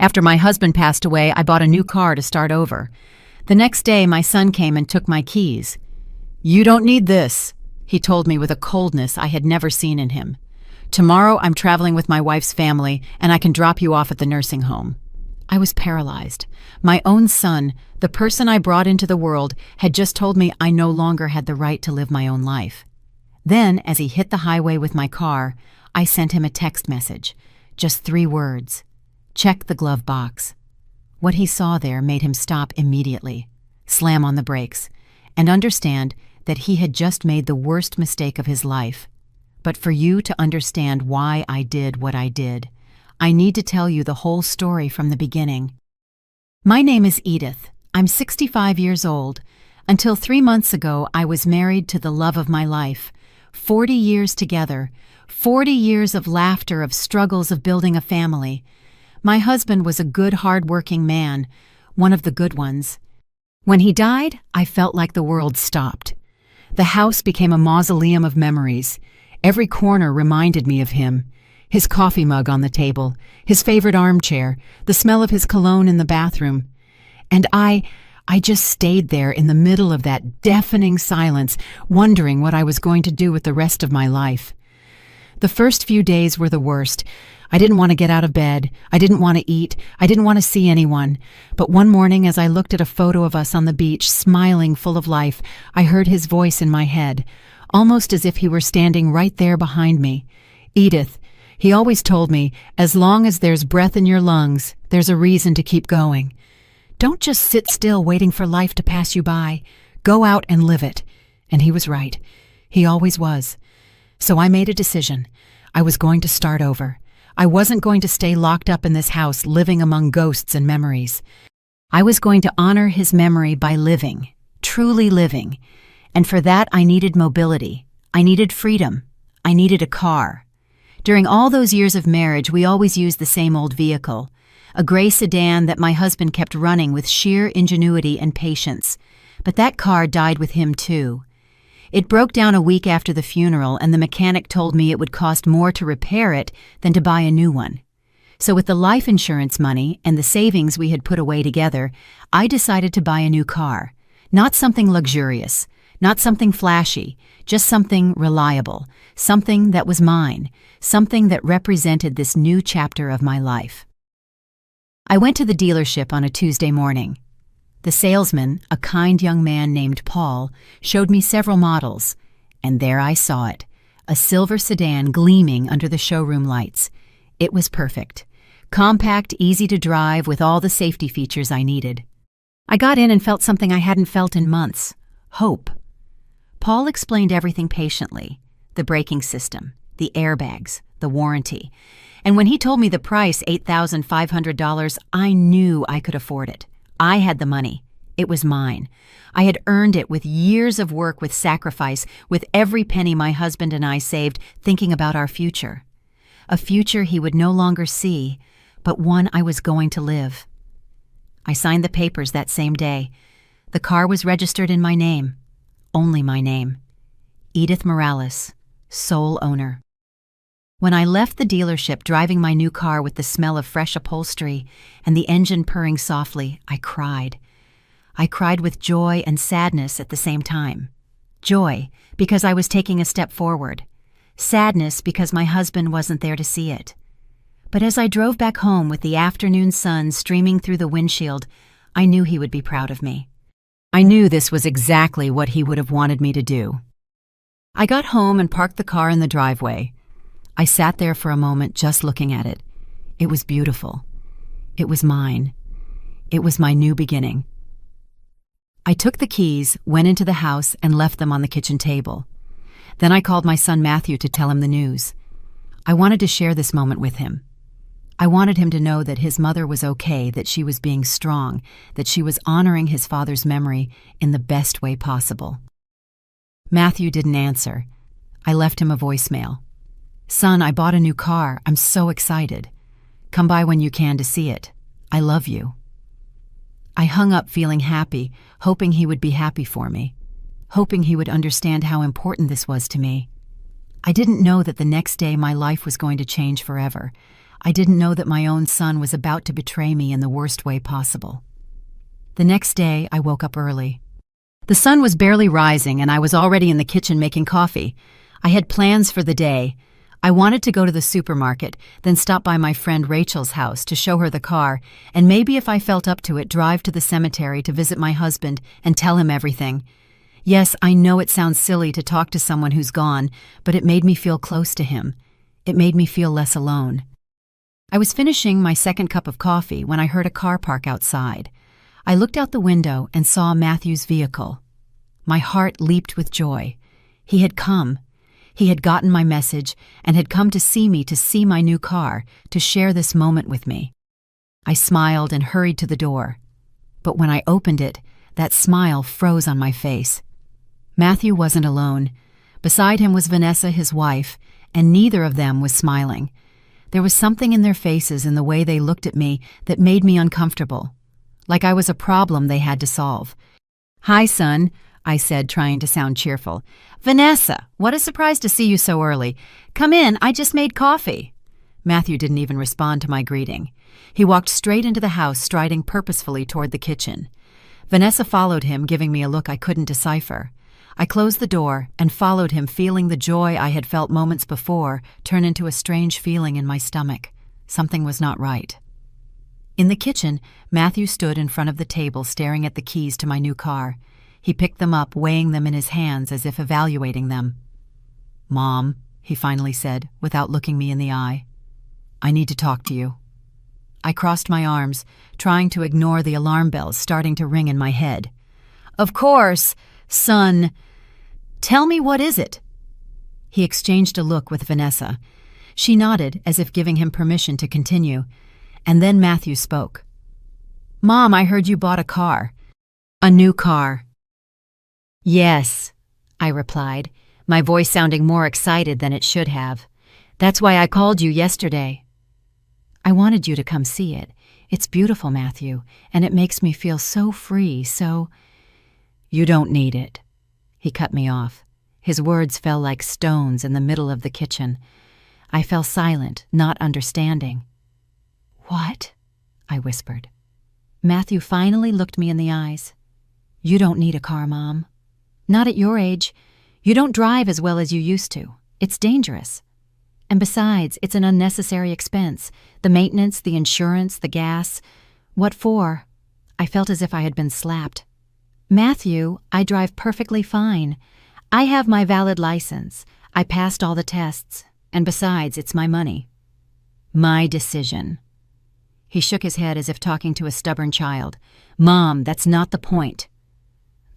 After my husband passed away, I bought a new car to start over. The next day, my son came and took my keys. "You don't need this," he told me with a coldness I had never seen in him. "Tomorrow I'm traveling with my wife's family, and I can drop you off at the nursing home." I was paralyzed. My own son, the person I brought into the world, had just told me I no longer had the right to live my own life. Then, as he hit the highway with my car, I sent him a text message. Just 3 words. "Check the glove box." What he saw there made him stop immediately, slam on the brakes, and understand that he had just made the worst mistake of his life. But for you to understand why I did what I did, I need to tell you the whole story from the beginning. My name is Edith. I'm 65 years old. Until 3 months ago, I was married to the love of my life. 40 years together, 40 years of laughter, of struggles, of building a family. My husband was a good, hard-working man, one of the good ones. When he died, I felt like the world stopped. The house became a mausoleum of memories. Every corner reminded me of him. His coffee mug on the table, his favorite armchair, the smell of his cologne in the bathroom. And I just stayed there in the middle of that deafening silence, wondering what I was going to do with the rest of my life. The first few days were the worst. I didn't want to get out of bed. I didn't want to eat. I didn't want to see anyone. But one morning, as I looked at a photo of us on the beach, smiling, full of life, I heard his voice in my head, almost as if he were standing right there behind me. "Edith," he always told me, "as long as there's breath in your lungs, there's a reason to keep going. Don't just sit still waiting for life to pass you by. Go out and live it." And he was right. He always was. So I made a decision. I was going to start over. I wasn't going to stay locked up in this house living among ghosts and memories. I was going to honor his memory by living, truly living. And for that, I needed mobility. I needed freedom. I needed a car. During all those years of marriage, we always used the same old vehicle, a gray sedan that my husband kept running with sheer ingenuity and patience. But that car died with him too. It broke down a week after the funeral, and the mechanic told me it would cost more to repair it than to buy a new one. So with the life insurance money and the savings we had put away together, I decided to buy a new car. Not something luxurious, not something flashy, just something reliable, something that was mine, something that represented this new chapter of my life. I went to the dealership on a Tuesday morning. The salesman, a kind young man named Paul, showed me several models, and there I saw it, a silver sedan gleaming under the showroom lights. It was perfect. Compact, easy to drive, with all the safety features I needed. I got in and felt something I hadn't felt in months: hope. Paul explained everything patiently: the braking system, the airbags, the warranty. And when he told me the price, $8,500, I knew I could afford it. I had the money. It was mine. I had earned it with years of work, with sacrifice, with every penny my husband and I saved, thinking about our future. A future he would no longer see, but one I was going to live. I signed the papers that same day. The car was registered in my name. Only my name. Edith Morales, sole owner. When I left the dealership driving my new car with the smell of fresh upholstery and the engine purring softly, I cried. I cried with joy and sadness at the same time. Joy, because I was taking a step forward. Sadness, because my husband wasn't there to see it. But as I drove back home with the afternoon sun streaming through the windshield, I knew he would be proud of me. I knew this was exactly what he would have wanted me to do. I got home and parked the car in the driveway. I sat there for a moment just looking at it. It was beautiful. It was mine. It was my new beginning. I took the keys, went into the house, and left them on the kitchen table. Then I called my son Matthew to tell him the news. I wanted to share this moment with him. I wanted him to know that his mother was okay, that she was being strong, that she was honoring his father's memory in the best way possible. Matthew didn't answer. I left him a voicemail. "Son, I bought a new car. I'm so excited. Come by when you can to see it. I love you." I hung up feeling happy, hoping he would be happy for me, hoping he would understand how important this was to me. I didn't know that the next day my life was going to change forever. I didn't know that my own son was about to betray me in the worst way possible. The next day, I woke up early. The sun was barely rising, and I was already in the kitchen making coffee. I had plans for the day. I wanted to go to the supermarket, then stop by my friend Rachel's house to show her the car, and maybe if I felt up to it, drive to the cemetery to visit my husband and tell him everything. Yes, I know it sounds silly to talk to someone who's gone, but it made me feel close to him. It made me feel less alone. I was finishing my second cup of coffee when I heard a car park outside. I looked out the window and saw Matthew's vehicle. My heart leaped with joy. He had come. He had gotten my message and had come to see me, to see my new car, to share this moment with me. I smiled and hurried to the door. But when I opened it, that smile froze on my face. Matthew wasn't alone. Beside him was Vanessa, his wife, and neither of them was smiling. There was something in their faces, in the way they looked at me, that made me uncomfortable, like I was a problem they had to solve. "Hi, son," I said, trying to sound cheerful. "Vanessa, what a surprise to see you so early. Come in, I just made coffee." Matthew didn't even respond to my greeting. He walked straight into the house, striding purposefully toward the kitchen. Vanessa followed him, giving me a look I couldn't decipher. I closed the door and followed him, feeling the joy I had felt moments before turn into a strange feeling in my stomach. Something was not right. In the kitchen, Matthew stood in front of the table, staring at the keys to my new car. He picked them up, weighing them in his hands as if evaluating them. "Mom," he finally said, without looking me in the eye, "I need to talk to you." I crossed my arms, trying to ignore the alarm bells starting to ring in my head. "Of course, son. Tell me, what is it?" He exchanged a look with Vanessa. She nodded, as if giving him permission to continue, and then Matthew spoke. "Mom, I heard you bought a car." "A new car." "Yes," I replied, my voice sounding more excited than it should have. "That's why I called you yesterday." "I wanted you to come see it. It's beautiful, Matthew, and it makes me feel so free, so—" "You don't need it." He cut me off. His words fell like stones in the middle of the kitchen. I fell silent, not understanding. "What?" I whispered. Matthew finally looked me in the eyes. "You don't need a car, Mom. Not at your age. You don't drive as well as you used to. It's dangerous. And besides, it's an unnecessary expense. The maintenance, the insurance, the gas. What for?" I felt as if I had been slapped. "Matthew, I drive perfectly fine. I have my valid license. I passed all the tests. And besides, it's my money." "My decision." He shook his head as if talking to a stubborn child. "Mom, that's not the point.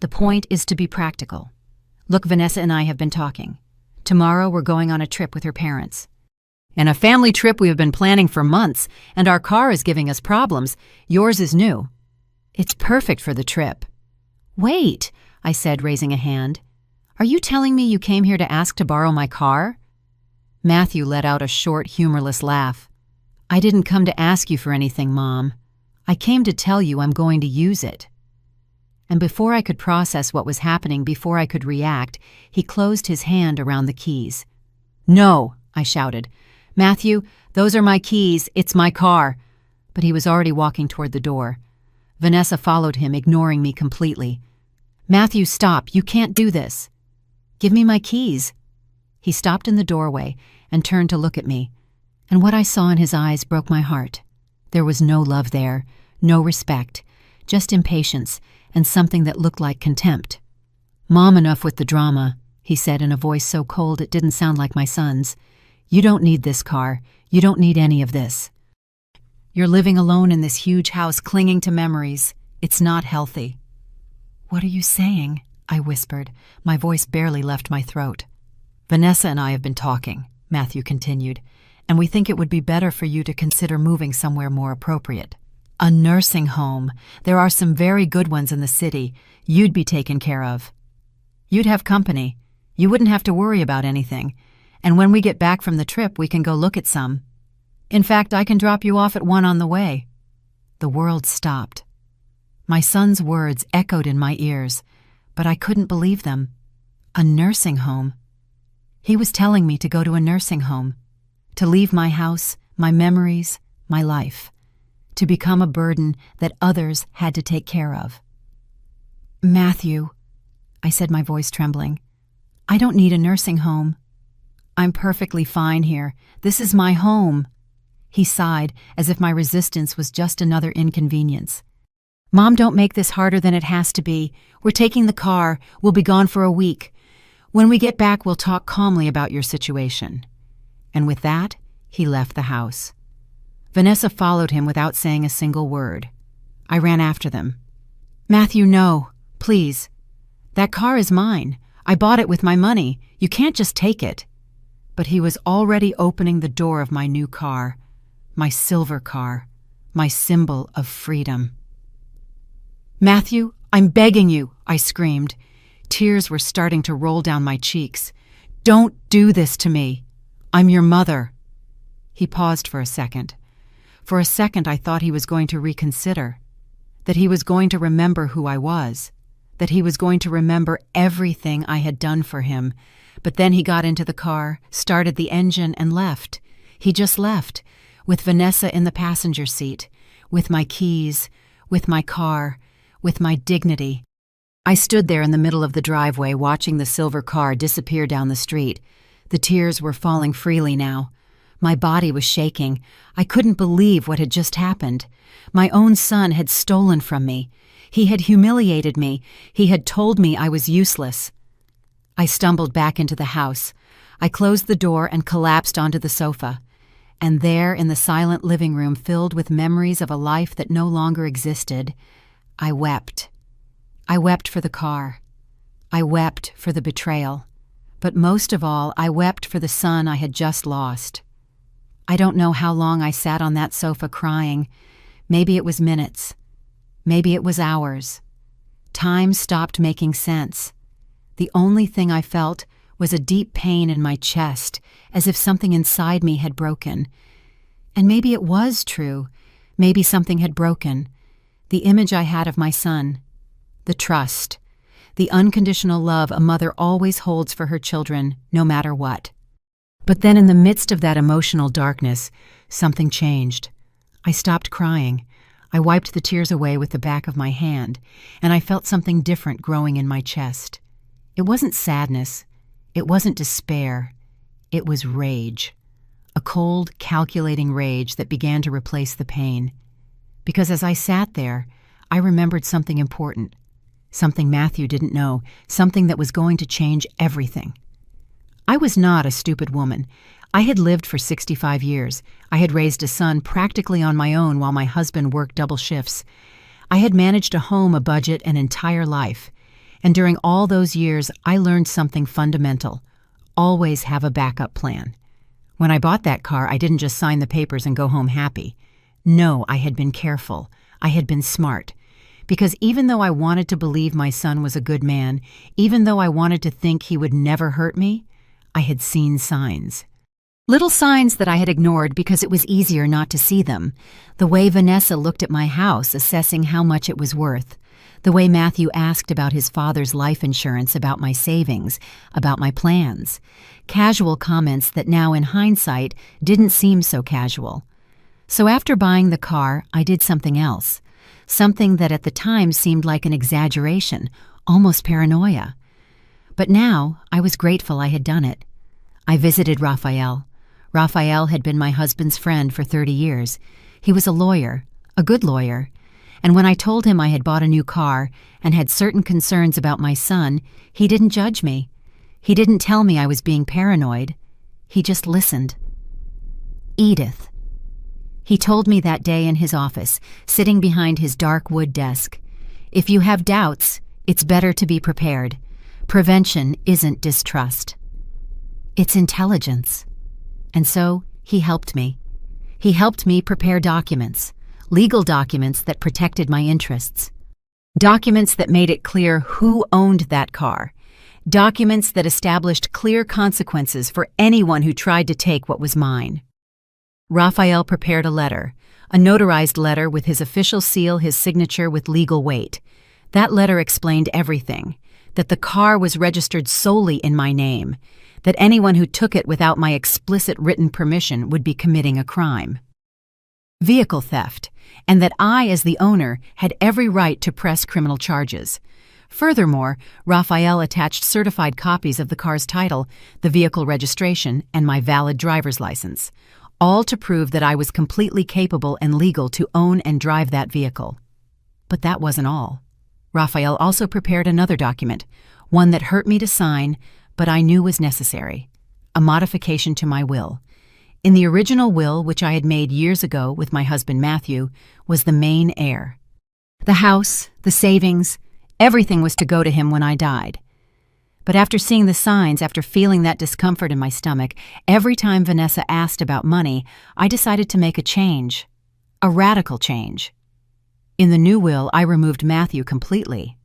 The point is to be practical. Look, Vanessa and I have been talking. Tomorrow we're going on a trip with her parents. And a family trip we have been planning for months, and our car is giving us problems. Yours is new. It's perfect for the trip." "Wait," I said, raising a hand. "Are you telling me you came here to ask to borrow my car?" Matthew let out a short, humorless laugh. "I didn't come to ask you for anything, Mom. I came to tell you I'm going to use it." And before I could process what was happening, before I could react, he closed his hand around the keys. "No," I shouted. "Matthew, those are my keys. It's my car." But he was already walking toward the door. Vanessa followed him, ignoring me completely. "Matthew, stop. You can't do this." "Give me my keys." He stopped in the doorway and turned to look at me, and what I saw in his eyes broke my heart. There was no love there, no respect, just impatience and something that looked like contempt. "Mom, enough with the drama," he said in a voice so cold it didn't sound like my son's. "You don't need this car. You don't need any of this. You're living alone in this huge house, clinging to memories. It's not healthy." "What are you saying?" I whispered. My voice barely left my throat. "Vanessa and I have been talking," Matthew continued, "and we think it would be better for you to consider moving somewhere more appropriate. A nursing home. There are some very good ones in the city. You'd be taken care of. You'd have company. You wouldn't have to worry about anything. And when we get back from the trip, we can go look at some. In fact, I can drop you off at one on the way." The world stopped. My son's words echoed in my ears, but I couldn't believe them. A nursing home. He was telling me to go to a nursing home, to leave my house, my memories, my life, to become a burden that others had to take care of. "Matthew," I said, my voice trembling, "I don't need a nursing home. I'm perfectly fine here. This is my home." He sighed, as if my resistance was just another inconvenience. "Mom, don't make this harder than it has to be. We're taking the car. We'll be gone for a week. When we get back, we'll talk calmly about your situation." And with that, he left the house. Vanessa followed him without saying a single word. I ran after them. "Matthew, no, please. That car is mine. I bought it with my money. You can't just take it." But he was already opening the door of my new car, my silver car, my symbol of freedom. "Matthew, I'm begging you," I screamed. Tears were starting to roll down my cheeks. "Don't do this to me. I'm your mother." He paused for a second. For a second, I thought he was going to reconsider, that he was going to remember who I was, that he was going to remember everything I had done for him. But then he got into the car, started the engine, and left. He just left, with Vanessa in the passenger seat, with my keys, with my car, with my dignity. I stood there in the middle of the driveway watching the silver car disappear down the street. The tears were falling freely now. My body was shaking. I couldn't believe what had just happened. My own son had stolen from me. He had humiliated me. He had told me I was useless. I stumbled back into the house. I closed the door and collapsed onto the sofa. And there, in the silent living room filled with memories of a life that no longer existed, I wept. I wept for the car. I wept for the betrayal. But most of all, I wept for the son I had just lost. I don't know how long I sat on that sofa crying. Maybe it was minutes. Maybe it was hours. Time stopped making sense. The only thing I felt was a deep pain in my chest, as if something inside me had broken. And maybe it was true. Maybe something had broken. The image I had of my son. The trust. The unconditional love a mother always holds for her children, no matter what. But then in the midst of that emotional darkness, something changed. I stopped crying. I wiped the tears away with the back of my hand, and I felt something different growing in my chest. It wasn't sadness. It wasn't despair. It was rage. A cold, calculating rage that began to replace the pain. Because as I sat there, I remembered something important. Something Matthew didn't know. Something that was going to change everything. I was not a stupid woman. I had lived for 65 years. I had raised a son practically on my own while my husband worked double shifts. I had managed a home, a budget, an entire life. And during all those years, I learned something fundamental. Always have a backup plan. When I bought that car, I didn't just sign the papers and go home happy. No, I had been careful. I had been smart. Because even though I wanted to believe my son was a good man, even though I wanted to think he would never hurt me, I had seen signs. Little signs that I had ignored because it was easier not to see them. The way Vanessa looked at my house, assessing how much it was worth. The way Matthew asked about his father's life insurance, about my savings, about my plans. Casual comments that now, in hindsight, didn't seem so casual. So after buying the car, I did something else. Something that at the time seemed like an exaggeration, almost paranoia. But now, I was grateful I had done it. I visited Raphael. Raphael had been my husband's friend for 30 years. He was a lawyer, a good lawyer. And when I told him I had bought a new car and had certain concerns about my son, he didn't judge me. He didn't tell me I was being paranoid. He just listened. Edith. He told me that day in his office, sitting behind his dark wood desk. If you have doubts, it's better to be prepared. Prevention isn't distrust. It's intelligence. And so, he helped me. He helped me prepare documents. Legal documents that protected my interests. Documents that made it clear who owned that car. Documents that established clear consequences for anyone who tried to take what was mine. Raphael prepared a letter, a notarized letter with his official seal, his signature with legal weight. That letter explained everything, that the car was registered solely in my name, that anyone who took it without my explicit written permission would be committing a crime. Vehicle theft, and that I, as the owner, had every right to press criminal charges. Furthermore, Raphael attached certified copies of the car's title, the vehicle registration, and my valid driver's license, all to prove that I was completely capable and legal to own and drive that vehicle. But that wasn't all. Raphael also prepared another document, one that hurt me to sign, but I knew was necessary, a modification to my will. In the original will, which I had made years ago with my husband Matthew, was the main heir. The house, the savings, everything was to go to him when I died. But after seeing the signs, after feeling that discomfort in my stomach, every time Vanessa asked about money, I decided to make a change, a radical change. In the new will, I removed Matthew completely.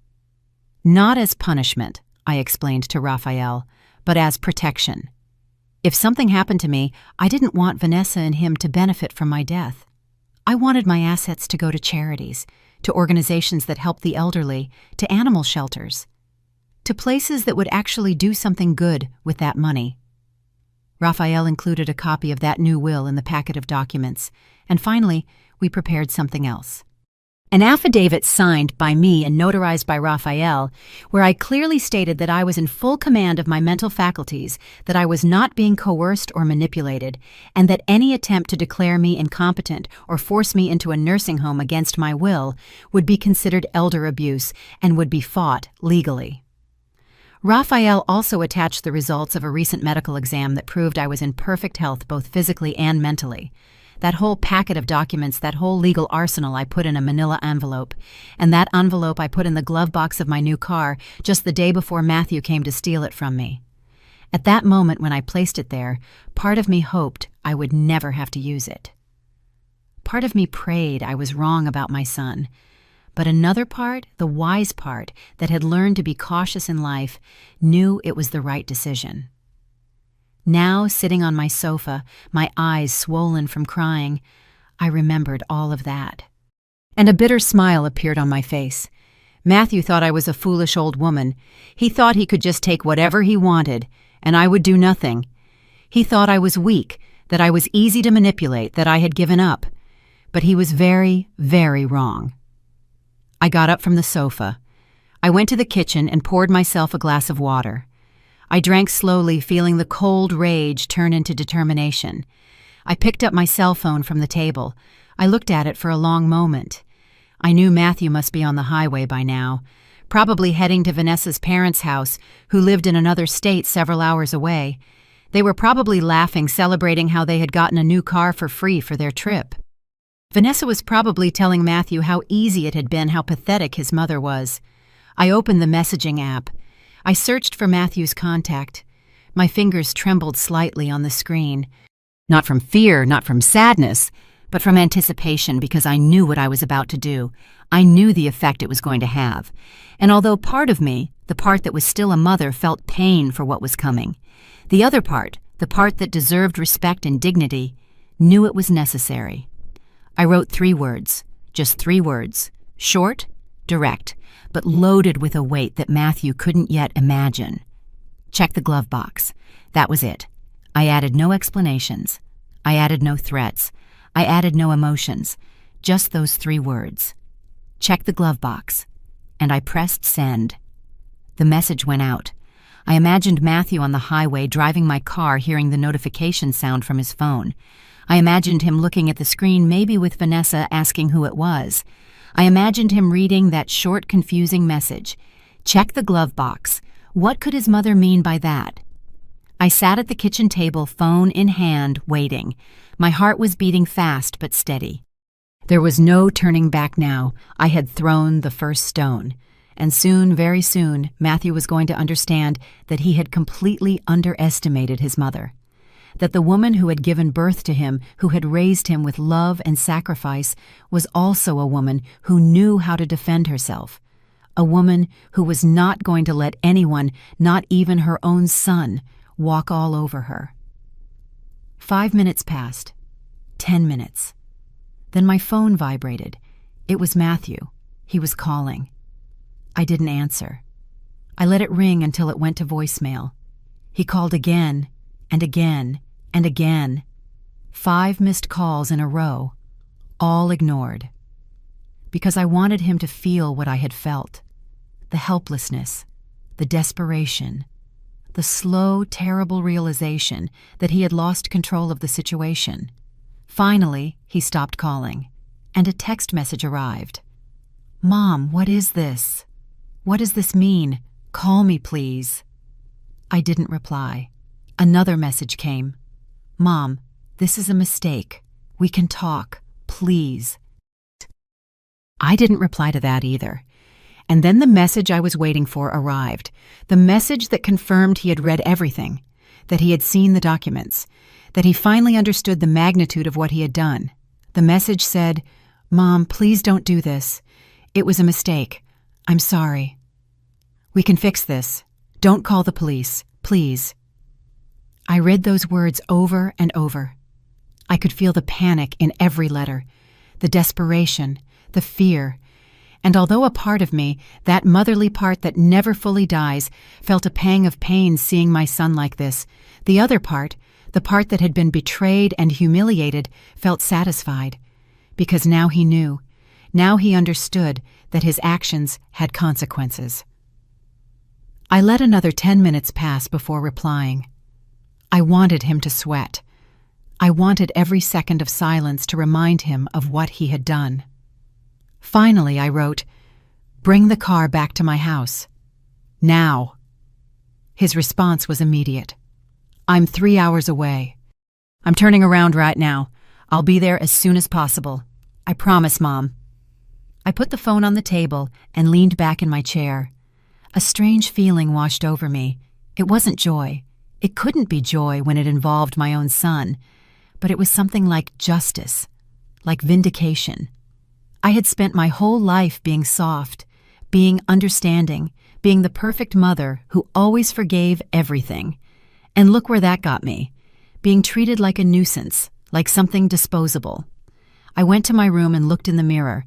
Not as punishment, I explained to Raphael, but as protection. If something happened to me, I didn't want Vanessa and him to benefit from my death. I wanted my assets to go to charities, to organizations that help the elderly, to animal shelters, to places that would actually do something good with that money. Raphael included a copy of that new will in the packet of documents, and finally, we prepared something else. An affidavit signed by me and notarized by Raphael, where I clearly stated that I was in full command of my mental faculties, that I was not being coerced or manipulated, and that any attempt to declare me incompetent or force me into a nursing home against my will would be considered elder abuse and would be fought legally. Raphael also attached the results of a recent medical exam that proved I was in perfect health both physically and mentally. That whole packet of documents, that whole legal arsenal I put in a manila envelope, and that envelope I put in the glove box of my new car just the day before Matthew came to steal it from me. At that moment when I placed it there, part of me hoped I would never have to use it. Part of me prayed I was wrong about my son, but another part, the wise part, that had learned to be cautious in life, knew it was the right decision. Now, sitting on my sofa, my eyes swollen from crying, I remembered all of that. And a bitter smile appeared on my face. Matthew thought I was a foolish old woman. He thought he could just take whatever he wanted, and I would do nothing. He thought I was weak, that I was easy to manipulate, that I had given up. But he was very, very wrong. I got up from the sofa. I went to the kitchen and poured myself a glass of water. I drank slowly, feeling the cold rage turn into determination. I picked up my cell phone from the table. I looked at it for a long moment. I knew Matthew must be on the highway by now, probably heading to Vanessa's parents' house, who lived in another state several hours away. They were probably laughing, celebrating how they had gotten a new car for free for their trip. Vanessa was probably telling Matthew how easy it had been, how pathetic his mother was. I opened the messaging app. I searched for Matthew's contact. My fingers trembled slightly on the screen. Not from fear, not from sadness, but from anticipation, because I knew what I was about to do. I knew the effect it was going to have. And although part of me, the part that was still a mother, felt pain for what was coming, the other part, the part that deserved respect and dignity, knew it was necessary. I wrote 3 words, just 3 words, short, direct, but loaded with a weight that Matthew couldn't yet imagine. Check the glove box. That was it. I added no explanations. I added no threats. I added no emotions. Just those 3 words. Check the glove box. And I pressed send. The message went out. I imagined Matthew on the highway driving my car, hearing the notification sound from his phone. I imagined him looking at the screen, maybe with Vanessa, asking who it was. I imagined him reading that short, confusing message. Check the glove box. What could his mother mean by that? I sat at the kitchen table, phone in hand, waiting. My heart was beating fast but steady. There was no turning back now. I had thrown the first stone. And soon, very soon, Matthew was going to understand that he had completely underestimated his mother. That the woman who had given birth to him, who had raised him with love and sacrifice, was also a woman who knew how to defend herself. A woman who was not going to let anyone, not even her own son, walk all over her. 5 minutes passed. 10 minutes. Then my phone vibrated. It was Matthew. He was calling. I didn't answer. I let it ring until it went to voicemail. He called again and again and again. 5 missed calls in a row, all ignored. Because I wanted him to feel what I had felt. The helplessness, the desperation, the slow, terrible realization that he had lost control of the situation. Finally, he stopped calling, and a text message arrived. "Mom, what is this? What does this mean? Call me, please." I didn't reply. Another message came. "Mom, this is a mistake. We can talk, please." I didn't reply to that either. And then the message I was waiting for arrived. The message that confirmed he had read everything, that he had seen the documents, that he finally understood the magnitude of what he had done. The message said, "Mom, please don't do this. It was a mistake. I'm sorry. We can fix this. Don't call the police, please." I read those words over and over. I could feel the panic in every letter, the desperation, the fear. And although a part of me, that motherly part that never fully dies, felt a pang of pain seeing my son like this, the other part, the part that had been betrayed and humiliated, felt satisfied. Because now he knew, now he understood that his actions had consequences. I let another 10 minutes pass before replying. I wanted him to sweat. I wanted every second of silence to remind him of what he had done. Finally, I wrote, "Bring the car back to my house. Now." His response was immediate. "I'm 3 hours away. I'm turning around right now. I'll be there as soon as possible. I promise, Mom." I put the phone on the table and leaned back in my chair. A strange feeling washed over me. It wasn't joy. It couldn't be joy when it involved my own son, but it was something like justice, like vindication. I had spent my whole life being soft, being understanding, being the perfect mother who always forgave everything. And look where that got me, being treated like a nuisance, like something disposable. I went to my room and looked in the mirror.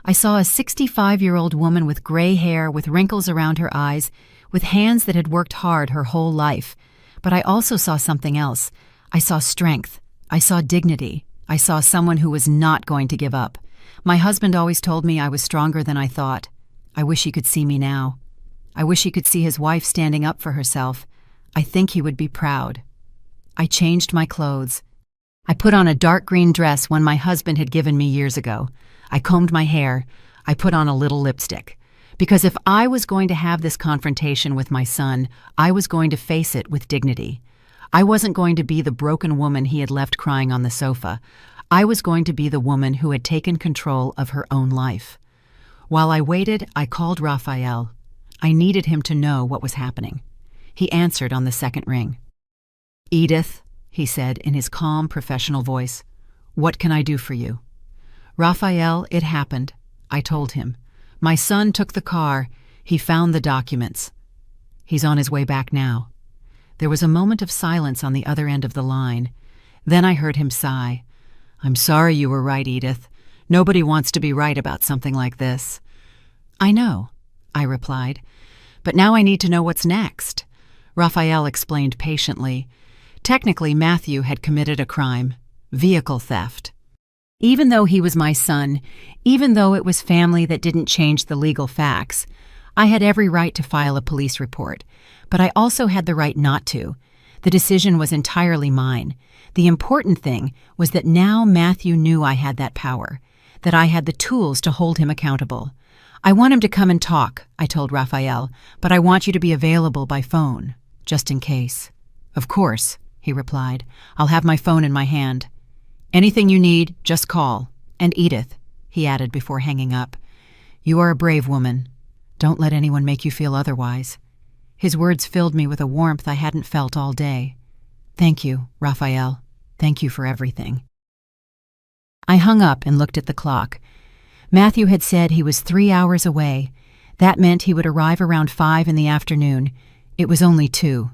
I saw a 65-year-old woman with gray hair, with wrinkles around her eyes, with hands that had worked hard her whole life. But I also saw something else. I saw strength. I saw dignity. I saw someone who was not going to give up. My husband always told me I was stronger than I thought. I wish he could see me now. I wish he could see his wife standing up for herself. I think he would be proud. I changed my clothes. I put on a dark green dress one my husband had given me years ago. I combed my hair. I put on a little lipstick. Because if I was going to have this confrontation with my son, I was going to face it with dignity. I wasn't going to be the broken woman he had left crying on the sofa. I was going to be the woman who had taken control of her own life. While I waited, I called Raphael. I needed him to know what was happening. He answered on the second ring. "Edith," he said in his calm, professional voice, "what can I do for you?" "Raphael, it happened," I told him. "My son took the car. He found the documents. He's on his way back now." There was a moment of silence on the other end of the line. Then I heard him sigh. "I'm sorry you were right, Edith. Nobody wants to be right about something like this." "I know," I replied. "But now I need to know what's next." Raphael explained patiently. Technically, Matthew had committed a crime, vehicle theft. Even though he was my son, even though it was family that didn't change the legal facts, I had every right to file a police report, but I also had the right not to. The decision was entirely mine. The important thing was that now Matthew knew I had that power, that I had the tools to hold him accountable. "I want him to come and talk," I told Raphael, "but I want you to be available by phone, just in case." "Of course," he replied. "I'll have my phone in my hand. Anything you need, just call. And Edith," he added before hanging up, "you are a brave woman. Don't let anyone make you feel otherwise." His words filled me with a warmth I hadn't felt all day. "Thank you, Raphael. Thank you for everything." I hung up and looked at the clock. Matthew had said he was 3 hours away. That meant he would arrive around 5 in the afternoon. It was only 2.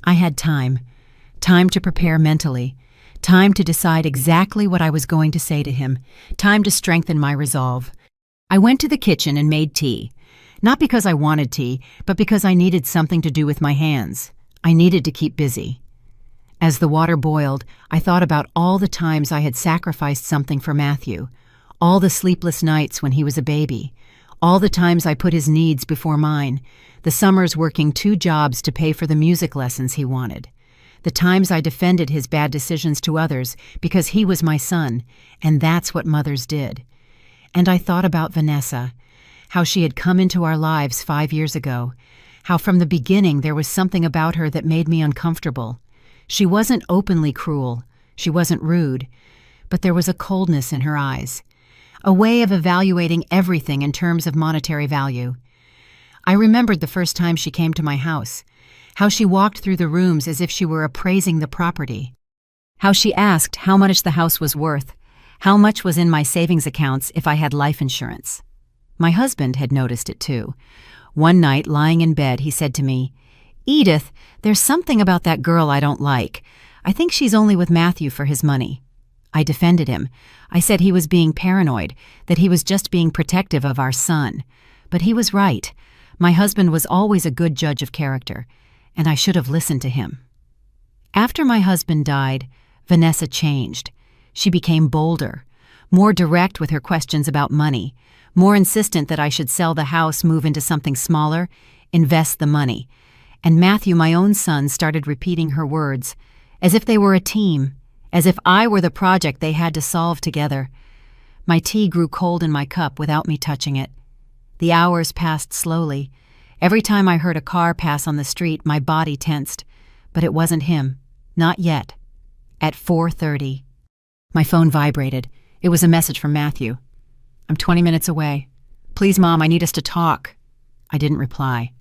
I had time to prepare mentally, time to decide exactly what I was going to say to him, time to strengthen my resolve. I went to the kitchen and made tea. Not because I wanted tea, but because I needed something to do with my hands. I needed to keep busy. As the water boiled, I thought about all the times I had sacrificed something for Matthew, all the sleepless nights when he was a baby, all the times I put his needs before mine, the summers working 2 jobs to pay for the music lessons he wanted, the times I defended his bad decisions to others because he was my son, and that's what mothers did. And I thought about Vanessa, how she had come into our lives 5 years ago, how from the beginning there was something about her that made me uncomfortable. She wasn't openly cruel, she wasn't rude, but there was a coldness in her eyes, a way of evaluating everything in terms of monetary value. I remembered the first time she came to my house, how she walked through the rooms as if she were appraising the property, how she asked how much the house was worth, how much was in my savings accounts if I had life insurance. My husband had noticed it too. One night, lying in bed, he said to me, "Edith, there's something about that girl I don't like. I think she's only with Matthew for his money." I defended him. I said he was being paranoid, that he was just being protective of our son. But he was right. My husband was always a good judge of character, and I should have listened to him. After my husband died, Vanessa changed. She became bolder, more direct with her questions about money, more insistent that I should sell the house, move into something smaller, invest the money. And Matthew, my own son, started repeating her words, as if they were a team, as if I were the project they had to solve together. My tea grew cold in my cup without me touching it. The hours passed slowly. Every time I heard a car pass on the street, my body tensed. But it wasn't him. Not yet. At 4:30. My phone vibrated. It was a message from Matthew. "I'm 20 minutes away. Please, Mom, I need us to talk." I didn't reply.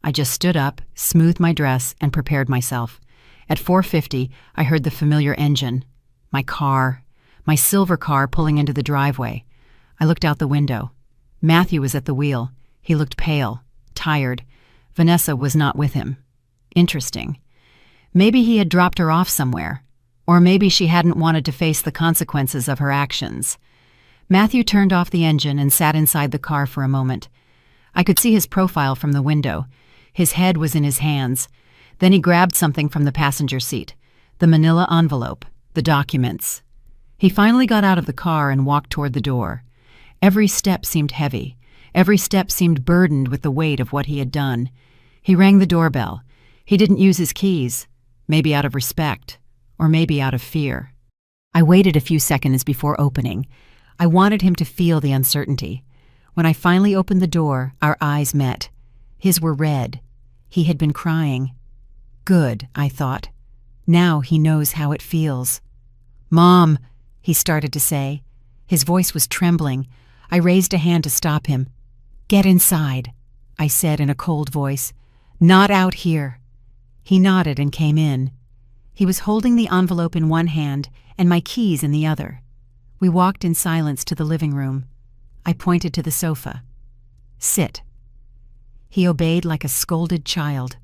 I just stood up, smoothed my dress, and prepared myself. At 4:50, I heard the familiar engine. My car. My silver car pulling into the driveway. I looked out the window. Matthew was at the wheel. He looked pale, tired. Vanessa was not with him. Interesting. Maybe he had dropped her off somewhere. Or maybe she hadn't wanted to face the consequences of her actions. Matthew turned off the engine and sat inside the car for a moment. I could see his profile from the window. His head was in his hands. Then he grabbed something from the passenger seat. The manila envelope. The documents. He finally got out of the car and walked toward the door. Every step seemed heavy. Every step seemed burdened with the weight of what he had done. He rang the doorbell. He didn't use his keys. Maybe out of respect. Or maybe out of fear. I waited a few seconds before opening. I wanted him to feel the uncertainty. When I finally opened the door, our eyes met. His were red. He had been crying. Good, I thought. Now he knows how it feels. "Mom," he started to say. His voice was trembling. I raised a hand to stop him. "Get inside," I said in a cold voice. "Not out here." He nodded and came in. He was holding the envelope in one hand and my keys in the other. We walked in silence to the living room. I pointed to the sofa. "Sit." He obeyed like a scolded child.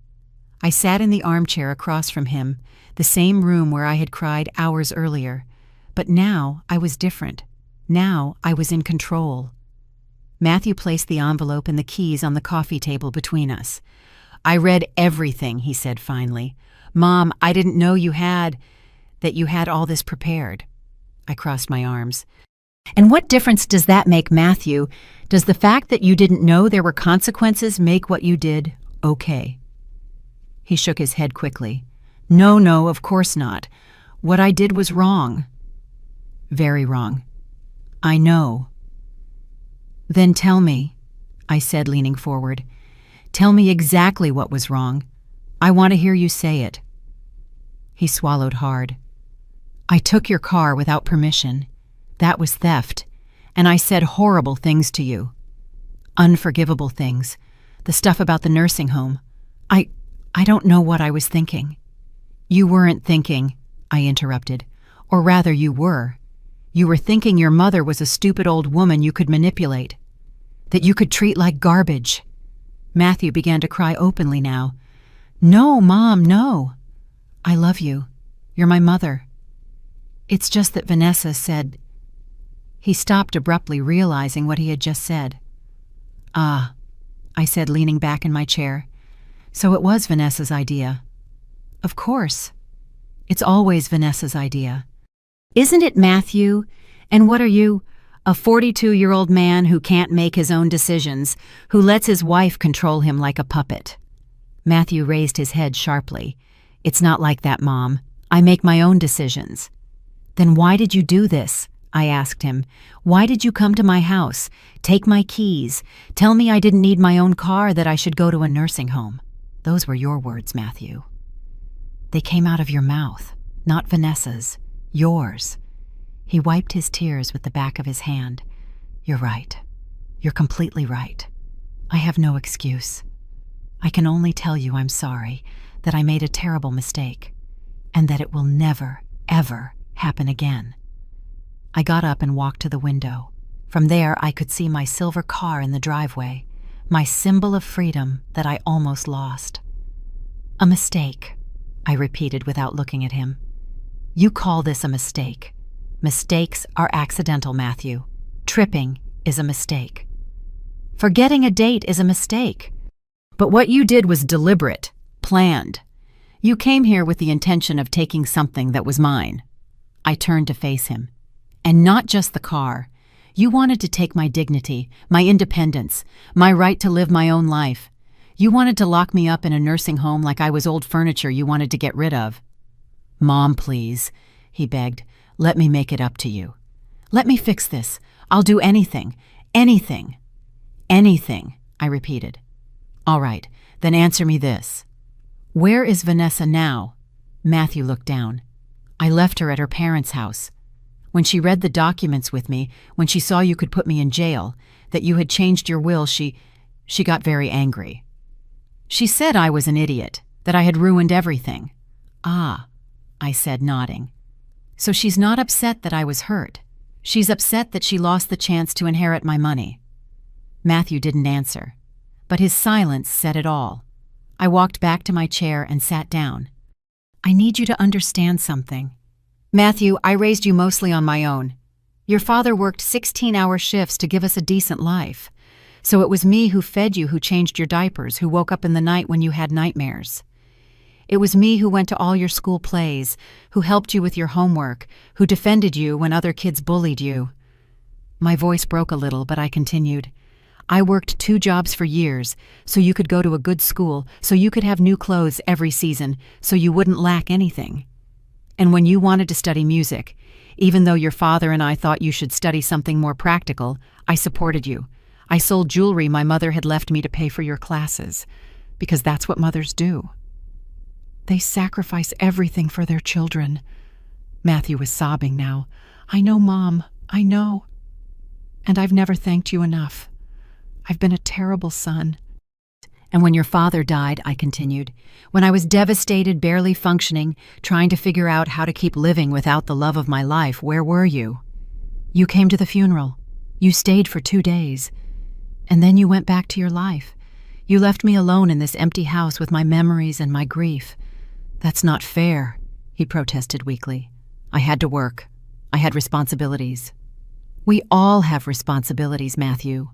I sat in the armchair across from him, the same room where I had cried hours earlier. But now I was different. Now I was in control. Matthew placed the envelope and the keys on the coffee table between us. "I read everything," he said finally. "Mom, I didn't know that you had all this prepared." I crossed my arms. "And what difference does that make, Matthew? Does the fact that you didn't know there were consequences make what you did okay?" He shook his head quickly. No, of course not. What I did was wrong. Very wrong. I know." "Then tell me," I said, leaning forward. "Tell me exactly what was wrong. I want to hear you say it." He swallowed hard. "I took your car without permission. That was theft. And I said horrible things to you. Unforgivable things. The stuff about the nursing home. I don't know what I was thinking." "You weren't thinking," I interrupted. "Or rather, you were. You were thinking your mother was a stupid old woman you could manipulate. That you could treat like garbage." Matthew began to cry openly now. "No, Mom, no. I love you. You're my mother. It's just that Vanessa said—" He stopped abruptly, realizing what he had just said. "Ah," I said, leaning back in my chair. "So it was Vanessa's idea. Of course. It's always Vanessa's idea. Isn't it, Matthew? And what are you? A 42-year-old man who can't make his own decisions, who lets his wife control him like a puppet. Matthew raised his head sharply. It's not like that, Mom. I make my own decisions. Then why did you do this? I asked him. Why did you come to my house, take my keys, tell me I didn't need my own car, that I should go to a nursing home? Those were your words, Matthew. They came out of your mouth, not Vanessa's, yours. He wiped his tears with the back of his hand. You're right. You're completely right. I have no excuse. I can only tell you I'm sorry, that I made a terrible mistake, and that it will never, ever happen again. I got up and walked to the window. From there, I could see my silver car in the driveway, my symbol of freedom that I almost lost. A mistake, I repeated without looking at him. You call this a mistake. Mistakes are accidental, Matthew. Tripping is a mistake. Forgetting a date is a mistake. But what you did was deliberate, planned. You came here with the intention of taking something that was mine. I turned to face him. And not just the car. You wanted to take my dignity, my independence, my right to live my own life. You wanted to lock me up in a nursing home like I was old furniture you wanted to get rid of. Mom, please, he begged. Let me make it up to you. Let me fix this. I'll do anything. Anything. Anything, I repeated. All right, then answer me this. Where is Vanessa now? Matthew looked down. I left her at her parents' house. When she read the documents with me, when she saw you could put me in jail, that you had changed your will, she got very angry. She said I was an idiot, that I had ruined everything. Ah, I said, nodding. So she's not upset that I was hurt. She's upset that she lost the chance to inherit my money. Matthew didn't answer, but his silence said it all. I walked back to my chair and sat down. I need you to understand something. Matthew, I raised you mostly on my own. Your father worked 16-hour shifts to give us a decent life. So it was me who fed you, who changed your diapers, who woke up in the night when you had nightmares. It was me who went to all your school plays, who helped you with your homework, who defended you when other kids bullied you. My voice broke a little, but I continued. I worked 2 jobs for years, so you could go to a good school, so you could have new clothes every season, so you wouldn't lack anything. And when you wanted to study music, even though your father and I thought you should study something more practical, I supported you. I sold jewelry my mother had left me to pay for your classes, because that's what mothers do. They sacrifice everything for their children. Matthew was sobbing now. I know, Mom, I know. And I've never thanked you enough. I've been a terrible son. And when your father died, I continued, when I was devastated, barely functioning, trying to figure out how to keep living without the love of my life, where were you? You came to the funeral. You stayed for 2 days. And then you went back to your life. You left me alone in this empty house with my memories and my grief. That's not fair, he protested weakly. I had to work. I had responsibilities. We all have responsibilities, Matthew.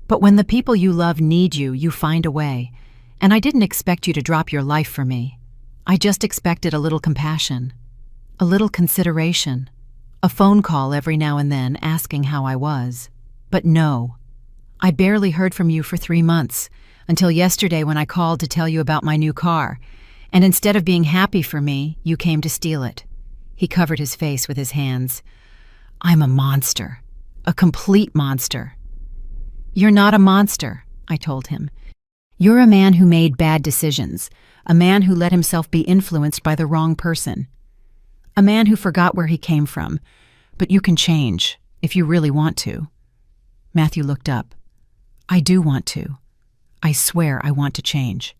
But when the people you love need you, you find a way. And I didn't expect you to drop your life for me. I just expected a little compassion, a little consideration, a phone call every now and then asking how I was. But no, I barely heard from you for 3 months, until yesterday when I called to tell you about my new car. And instead of being happy for me, you came to steal it. He covered his face with his hands. I'm a monster, a complete monster. You're not a monster, I told him. You're a man who made bad decisions, a man who let himself be influenced by the wrong person, a man who forgot where he came from. But you can change, if you really want to. Matthew looked up. I do want to. I swear I want to change.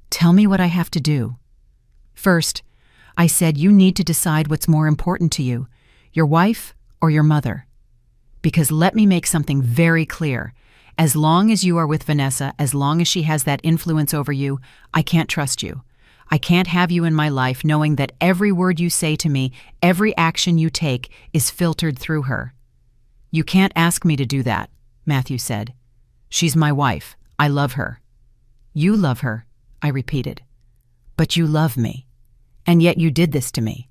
Tell me what I have to do. First, I said you need to decide what's more important to you, your wife or your mother. Because let me make something very clear. As long as you are with Vanessa, as long as she has that influence over you, I can't trust you. I can't have you in my life knowing that every word you say to me, every action you take is filtered through her. You can't ask me to do that, Matthew said. She's my wife. I love her. You love her, I repeated. But you love me. And yet you did this to me.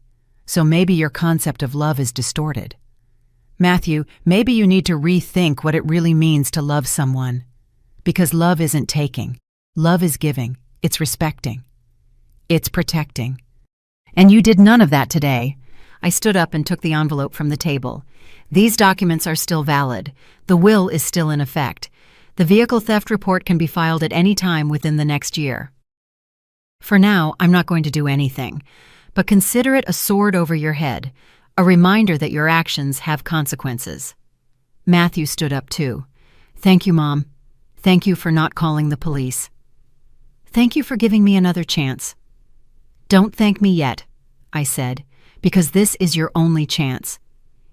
So maybe your concept of love is distorted. Matthew, maybe you need to rethink what it really means to love someone. Because love isn't taking. Love is giving. It's respecting. It's protecting. And you did none of that today. I stood up and took the envelope from the table. These documents are still valid. The will is still in effect. The vehicle theft report can be filed at any time within the next year. For now, I'm not going to do anything, but consider it a sword over your head, a reminder that your actions have consequences. Matthew stood up too. Thank you, Mom. Thank you for not calling the police. Thank you for giving me another chance. Don't thank me yet, I said, because this is your only chance.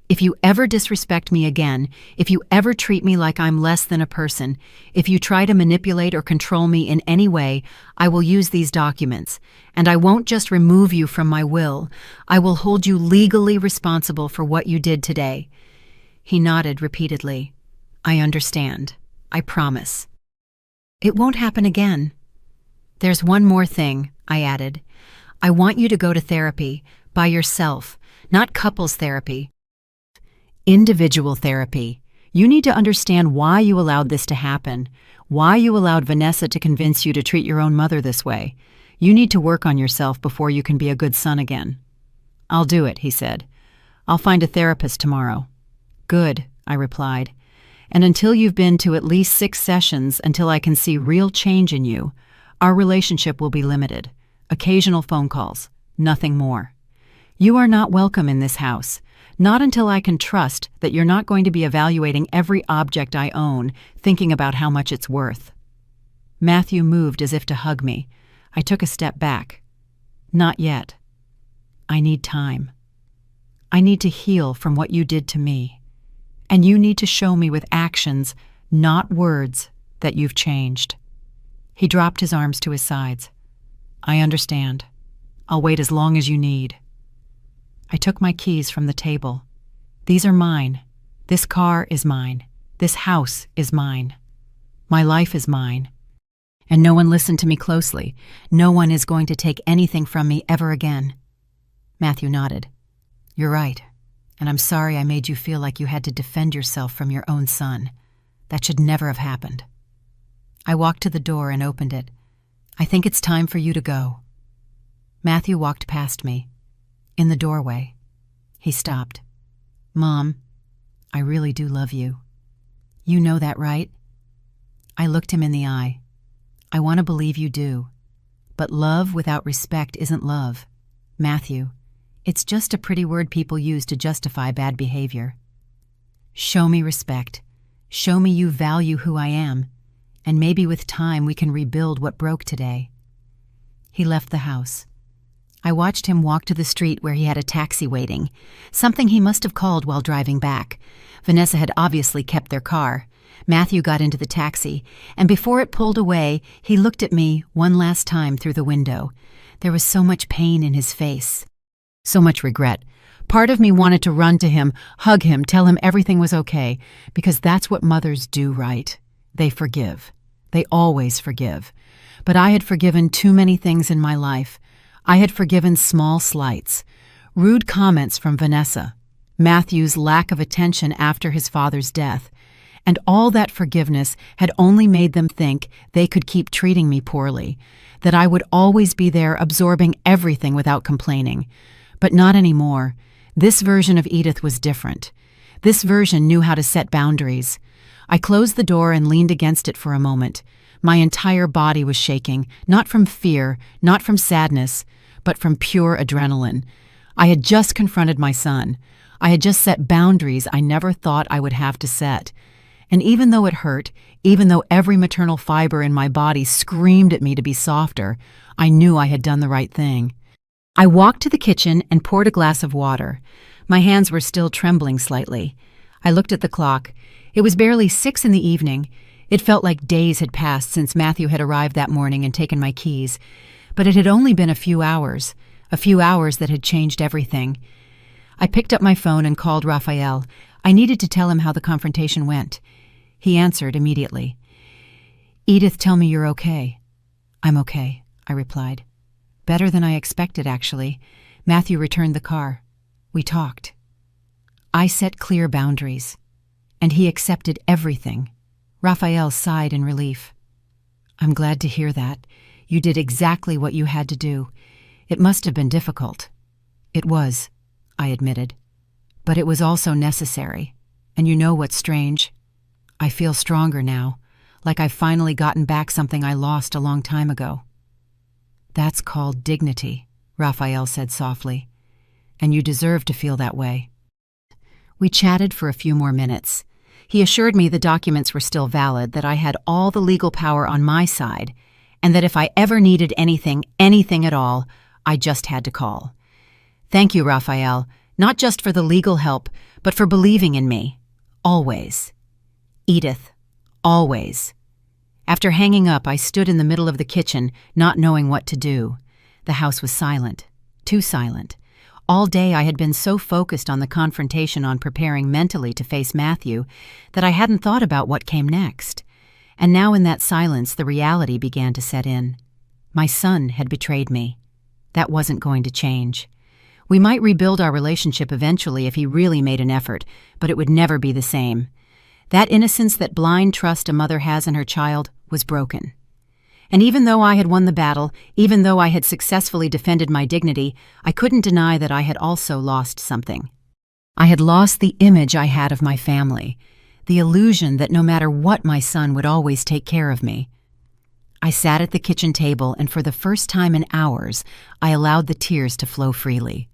If you ever disrespect me again, if you ever treat me like I'm less than a person, if you try to manipulate or control me in any way, I will use these documents, and I won't just remove you from my will, I will hold you legally responsible for what you did today. He nodded repeatedly. I understand. I promise. It won't happen again. There's one more thing, I added. I want you to go to therapy, by yourself, not couples therapy. Individual therapy. You need to understand why you allowed this to happen, why you allowed Vanessa to convince you to treat your own mother this way. You need to work on yourself before you can be a good son again. I'll do it, he said. I'll find a therapist tomorrow. Good, I replied. And until you've been to at least 6 sessions, until I can see real change in you, our relationship will be limited. Occasional phone calls, nothing more. You are not welcome in this house. Not until I can trust that you're not going to be evaluating every object I own, thinking about how much it's worth. Matthew moved as if to hug me. I took a step back. Not yet. I need time. I need to heal from what you did to me. And you need to show me with actions, not words, that you've changed. He dropped his arms to his sides. I understand. I'll wait as long as you need. I took my keys from the table. These are mine. This car is mine. This house is mine. My life is mine. And no one listened to me closely. No one is going to take anything from me ever again. Matthew nodded. You're right. And I'm sorry I made you feel like you had to defend yourself from your own son. That should never have happened. I walked to the door and opened it. I think it's time for you to go. Matthew walked past me. In the doorway, he stopped. Mom, I really do love you. You know that, right? I looked him in the eye. I want to believe you do. But love without respect isn't love. Matthew, it's just a pretty word people use to justify bad behavior. Show me respect. Show me you value who I am. And maybe with time we can rebuild what broke today. He left the house. I watched him walk to the street where he had a taxi waiting, something he must have called while driving back. Vanessa had obviously kept their car. Matthew got into the taxi, and before it pulled away, he looked at me one last time through the window. There was so much pain in his face, so much regret. Part of me wanted to run to him, hug him, tell him everything was okay, because that's what mothers do, right? They forgive. They always forgive. But I had forgiven too many things in my life. I had forgiven small slights, rude comments from Vanessa, Matthew's lack of attention after his father's death, and all that forgiveness had only made them think they could keep treating me poorly, that I would always be there absorbing everything without complaining. But not anymore. This version of Edith was different. This version knew how to set boundaries. I closed the door and leaned against it for a moment. My entire body was shaking, not from fear, not from sadness, but from pure adrenaline. I had just confronted my son. I had just set boundaries I never thought I would have to set. And even though it hurt, even though every maternal fiber in my body screamed at me to be softer, I knew I had done the right thing. I walked to the kitchen and poured a glass of water. My hands were still trembling slightly. I looked at the clock. It was barely 6 in the evening. It felt like days had passed since Matthew had arrived that morning and taken my keys. But it had only been a few hours that had changed everything. I picked up my phone and called Raphael. I needed to tell him how the confrontation went. He answered immediately. Edith, tell me you're okay. I'm okay, I replied. Better than I expected, actually. Matthew returned the car. We talked. I set clear boundaries, and he accepted everything. Raphael sighed in relief. I'm glad to hear that. You did exactly what you had to do. It must have been difficult. It was, I admitted. But it was also necessary. And you know what's strange? I feel stronger now, like I've finally gotten back something I lost a long time ago. That's called dignity, Raphael said softly. And you deserve to feel that way. We chatted for a few more minutes. He assured me the documents were still valid, that I had all the legal power on my side, and that if I ever needed anything at all, I just had to call. Thank you, Raphael, not just for the legal help, but for believing in me. Always. Edith. Always. After hanging up, I stood in the middle of the kitchen, not knowing what to do. The house was silent. Too silent. All day I had been so focused on the confrontation, on preparing mentally to face Matthew, that I hadn't thought about what came next. And now in that silence, the reality began to set in. My son had betrayed me. That wasn't going to change. We might rebuild our relationship eventually if he really made an effort, but it would never be the same. That innocence, that blind trust a mother has in her child, was broken. And even though I had won the battle, even though I had successfully defended my dignity, I couldn't deny that I had also lost something. I had lost the image I had of my family, the illusion that no matter what, my son would always take care of me. I sat at the kitchen table, and for the first time in hours, I allowed the tears to flow freely.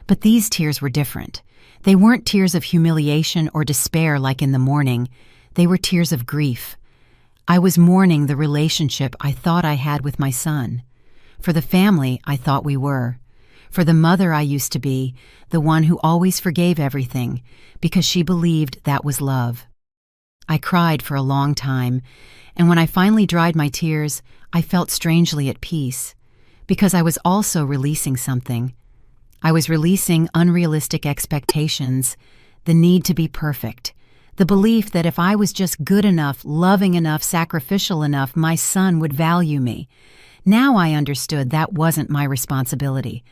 But these tears were different. They weren't tears of humiliation or despair like in the morning. They were tears of grief. I was mourning the relationship I thought I had with my son, for the family I thought we were, for the mother I used to be, the one who always forgave everything, because she believed that was love. I cried for a long time, and when I finally dried my tears, I felt strangely at peace, because I was also releasing something. I was releasing unrealistic expectations, the need to be perfect, the belief that if I was just good enough, loving enough, sacrificial enough, my son would value me. Now I understood that wasn't my responsibility.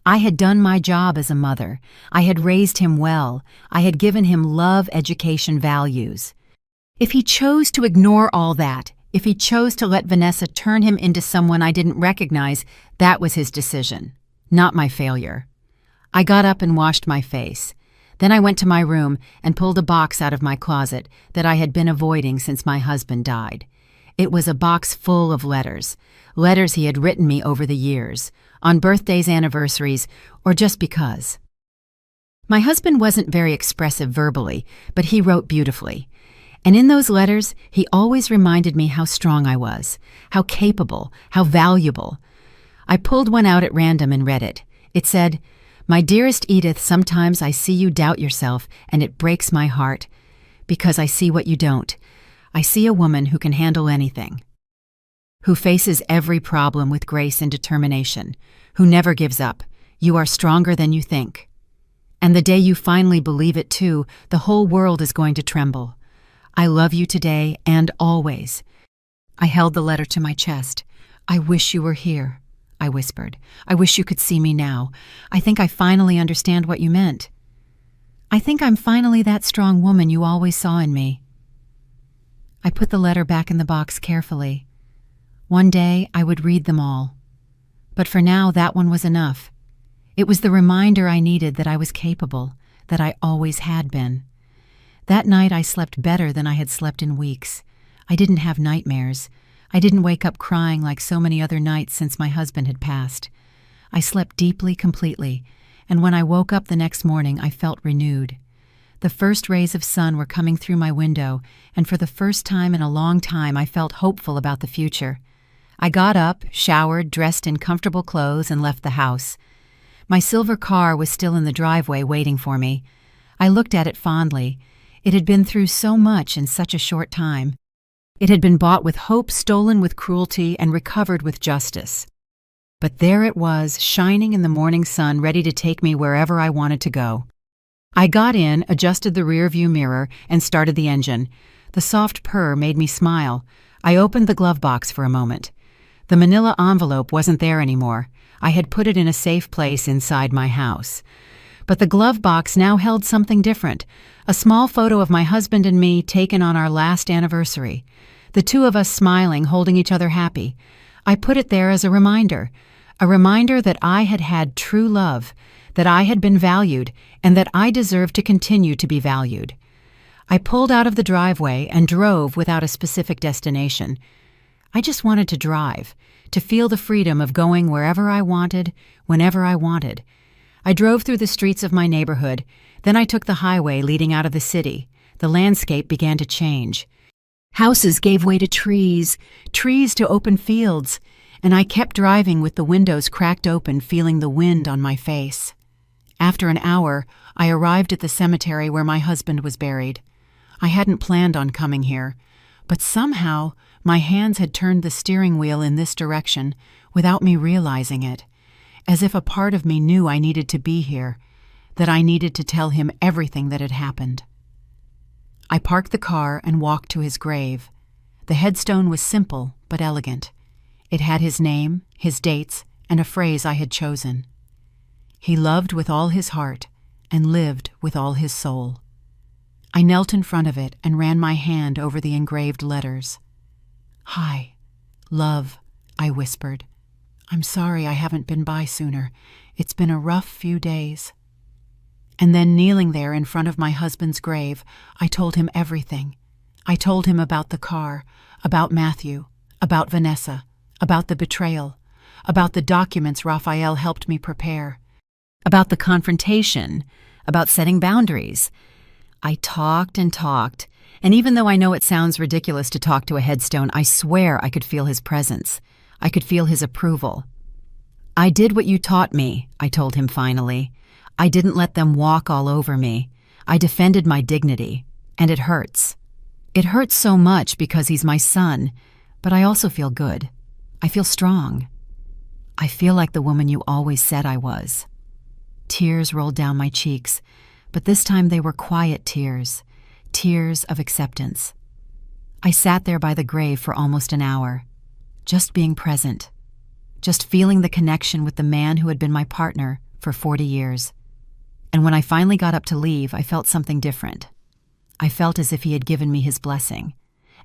I had done my job as a mother. I had raised him well. I had given him love, education, values. If he chose to ignore all that, if he chose to let Vanessa turn him into someone I didn't recognize, that was his decision, not my failure. I got up and washed my face. Then I went to my room and pulled a box out of my closet that I had been avoiding since my husband died. It was a box full of letters he had written me over the years, on birthdays, anniversaries, or just because. My husband wasn't very expressive verbally, but he wrote beautifully. And in those letters, he always reminded me how strong I was, how capable, how valuable. I pulled one out at random and read it. It said, "My dearest Edith, sometimes I see you doubt yourself, and it breaks my heart, because I see what you don't. I see a woman who can handle anything, who faces every problem with grace and determination, who never gives up. You are stronger than you think. And the day you finally believe it too, the whole world is going to tremble. I love you today and always." I held the letter to my chest. "I wish you were here," I whispered. "I wish you could see me now. I think I finally understand what you meant. I think I'm finally that strong woman you always saw in me." I put the letter back in the box carefully. One day I would read them all. But for now, that one was enough. It was the reminder I needed that I was capable, that I always had been. That night I slept better than I had slept in weeks. I didn't have nightmares. I didn't wake up crying like so many other nights since my husband had passed. I slept deeply, completely, and when I woke up the next morning, I felt renewed. The first rays of sun were coming through my window, and for the first time in a long time, I felt hopeful about the future. I got up, showered, dressed in comfortable clothes, and left the house. My silver car was still in the driveway waiting for me. I looked at it fondly. It had been through so much in such a short time. It had been bought with hope, stolen with cruelty, and recovered with justice. But there it was, shining in the morning sun, ready to take me wherever I wanted to go. I got in, adjusted the rear-view mirror, and started the engine. The soft purr made me smile. I opened the glove box for a moment. The manila envelope wasn't there anymore. I had put it in a safe place inside my house. But the glove box now held something different, a small photo of my husband and me taken on our last anniversary. The two of us smiling, holding each other happy. I put it there as a reminder that I had had true love, that I had been valued, and that I deserved to continue to be valued. I pulled out of the driveway and drove without a specific destination. I just wanted to drive, to feel the freedom of going wherever I wanted, whenever I wanted. I drove through the streets of my neighborhood, then I took the highway leading out of the city. The landscape began to change. Houses gave way to trees to open fields, and I kept driving with the windows cracked open, feeling the wind on my face. After an hour, I arrived at the cemetery where my husband was buried. I hadn't planned on coming here, but somehow my hands had turned the steering wheel in this direction without me realizing it, as if a part of me knew I needed to be here, that I needed to tell him everything that had happened. I parked the car and walked to his grave. The headstone was simple but elegant. It had his name, his dates, and a phrase I had chosen. He loved with all his heart and lived with all his soul. I knelt in front of it and ran my hand over the engraved letters. "Hi, love," I whispered. "I'm sorry I haven't been by sooner. It's been a rough few days." And then, kneeling there in front of my husband's grave, I told him everything. I told him about the car, about Matthew, about Vanessa, about the betrayal, about the documents Raphael helped me prepare, about the confrontation, about setting boundaries. I talked and talked, and even though I know it sounds ridiculous to talk to a headstone, I swear I could feel his presence. I could feel his approval. "I did what you taught me," I told him finally. "I didn't let them walk all over me. I defended my dignity, and it hurts. It hurts so much because he's my son, but I also feel good. I feel strong. I feel like the woman you always said I was." Tears rolled down my cheeks, but this time they were quiet tears, tears of acceptance. I sat there by the grave for almost an hour, just being present, just feeling the connection with the man who had been my partner for 40 years. And when I finally got up to leave, I felt something different. I felt as if he had given me his blessing,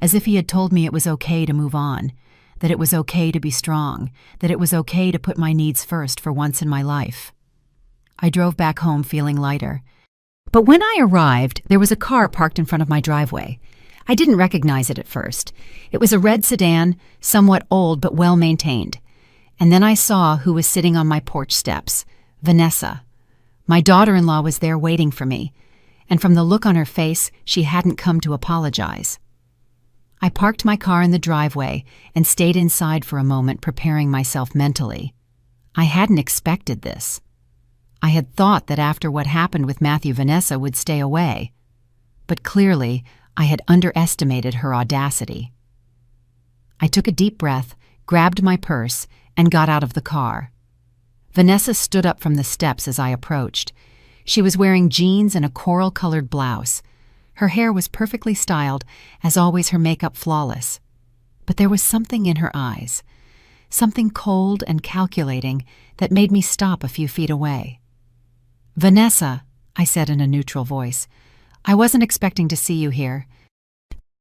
as if he had told me it was okay to move on, that it was okay to be strong, that it was okay to put my needs first for once in my life. I drove back home feeling lighter. But when I arrived, there was a car parked in front of my driveway. I didn't recognize it at first. It was a red sedan, somewhat old but well-maintained. And then I saw who was sitting on my porch steps, Vanessa. My daughter-in-law was there waiting for me, and from the look on her face, she hadn't come to apologize. I parked my car in the driveway and stayed inside for a moment, preparing myself mentally. I hadn't expected this. I had thought that after what happened with Matthew, Vanessa would stay away. But clearly, I had underestimated her audacity. I took a deep breath, grabbed my purse, and got out of the car. Vanessa stood up from the steps as I approached. She was wearing jeans and a coral-colored blouse. Her hair was perfectly styled, as always her makeup flawless. But there was something in her eyes, something cold and calculating that made me stop a few feet away. "Vanessa," I said in a neutral voice, "I wasn't expecting to see you here."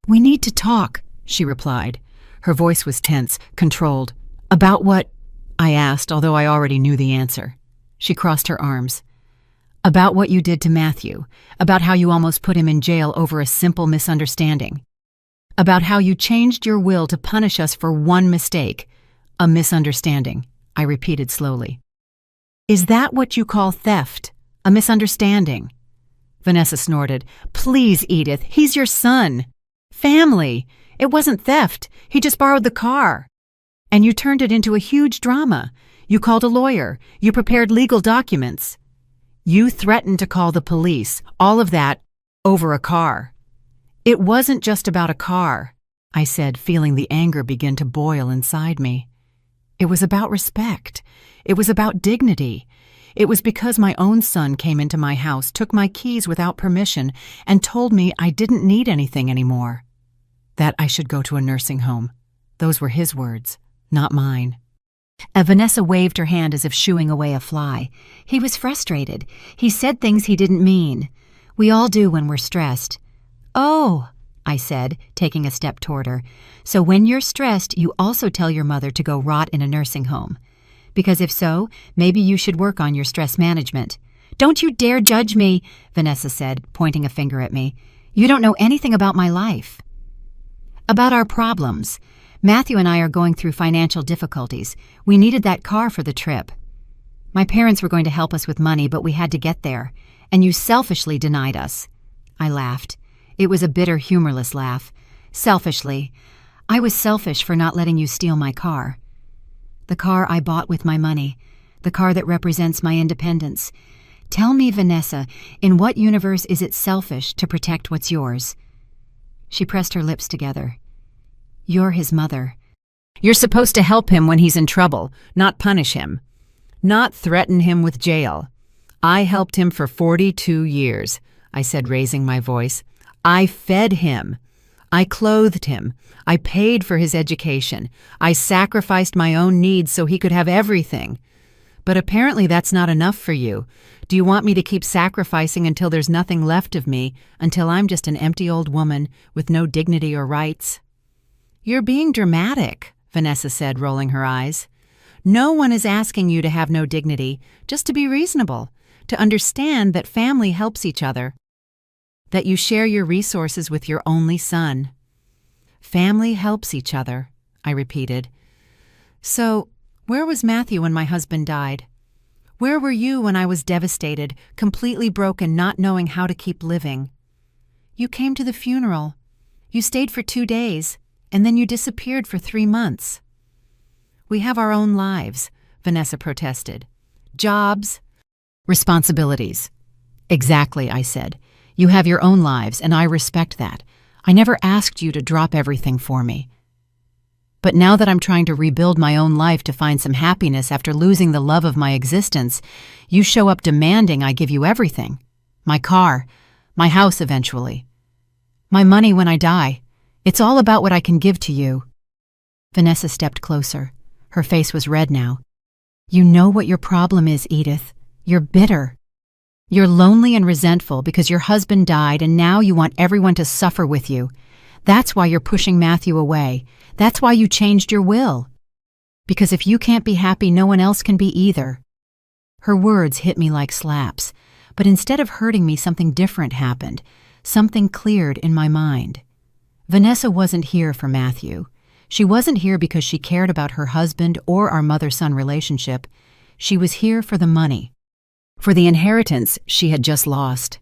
"We need to talk," she replied. Her voice was tense, controlled. "About what?" I asked, although I already knew the answer. She crossed her arms. "About what you did to Matthew, about how you almost put him in jail over a simple misunderstanding. About how you changed your will to punish us for one mistake, a misunderstanding," I repeated slowly. "Is that what you call theft? A misunderstanding?" Vanessa snorted. "Please, Edith, he's your son. Family. It wasn't theft. He just borrowed the car. And you turned it into a huge drama. You called a lawyer. You prepared legal documents. You threatened to call the police. All of that over a car." "It wasn't just about a car," I said, feeling the anger begin to boil inside me. "It was about respect. It was about dignity. It was because my own son came into my house, took my keys without permission, and told me I didn't need anything anymore. That I should go to a nursing home. Those were his words, not mine. Vanessa waved her hand as if shooing away a fly. He was frustrated. He said things he didn't mean. We all do when we're stressed. Oh, I said, taking a step toward her. So when you're stressed, you also tell your mother to go rot in a nursing home. Because if so, maybe you should work on your stress management. Don't you dare judge me, Vanessa said, pointing a finger at me. You don't know anything about my life. About our problems. Matthew and I are going through financial difficulties. We needed that car for the trip. My parents were going to help us with money, but we had to get there. And you selfishly denied us. I laughed. It was a bitter, humorless laugh. Selfishly. I was selfish for not letting you steal my car. The car I bought with my money. The car that represents my independence. Tell me, Vanessa, in what universe is it selfish to protect what's yours? She pressed her lips together. You're his mother. You're supposed to help him when he's in trouble, not punish him. Not threaten him with jail. I helped him for 42 years, I said, raising my voice. I fed him. I clothed him. I paid for his education. I sacrificed my own needs so he could have everything. But apparently that's not enough for you. Do you want me to keep sacrificing until there's nothing left of me, until I'm just an empty old woman with no dignity or rights? You're being dramatic, Vanessa said, rolling her eyes. No one is asking you to have no dignity, just to be reasonable, to understand that family helps each other, that you share your resources with your only son. Family helps each other, I repeated. So, where was Matthew when my husband died? Where were you when I was devastated, completely broken, not knowing how to keep living? You came to the funeral. You stayed for 2 days, and then you disappeared for 3 months. We have our own lives, Vanessa protested. Jobs, responsibilities. Exactly, I said. You have your own lives, and I respect that. I never asked you to drop everything for me. But now that I'm trying to rebuild my own life to find some happiness after losing the love of my existence, you show up demanding I give you everything. My car, my house eventually, my money when I die. It's all about what I can give to you. Vanessa stepped closer. Her face was red now. You know what your problem is, Edith. You're bitter. You're lonely and resentful because your husband died and now you want everyone to suffer with you. That's why you're pushing Matthew away. That's why you changed your will. Because if you can't be happy, no one else can be either. Her words hit me like slaps, but instead of hurting me, something different happened. Something cleared in my mind. Vanessa wasn't here for Matthew. She wasn't here because she cared about her husband or our mother-son relationship. She was here for the money, for the inheritance she had just lost.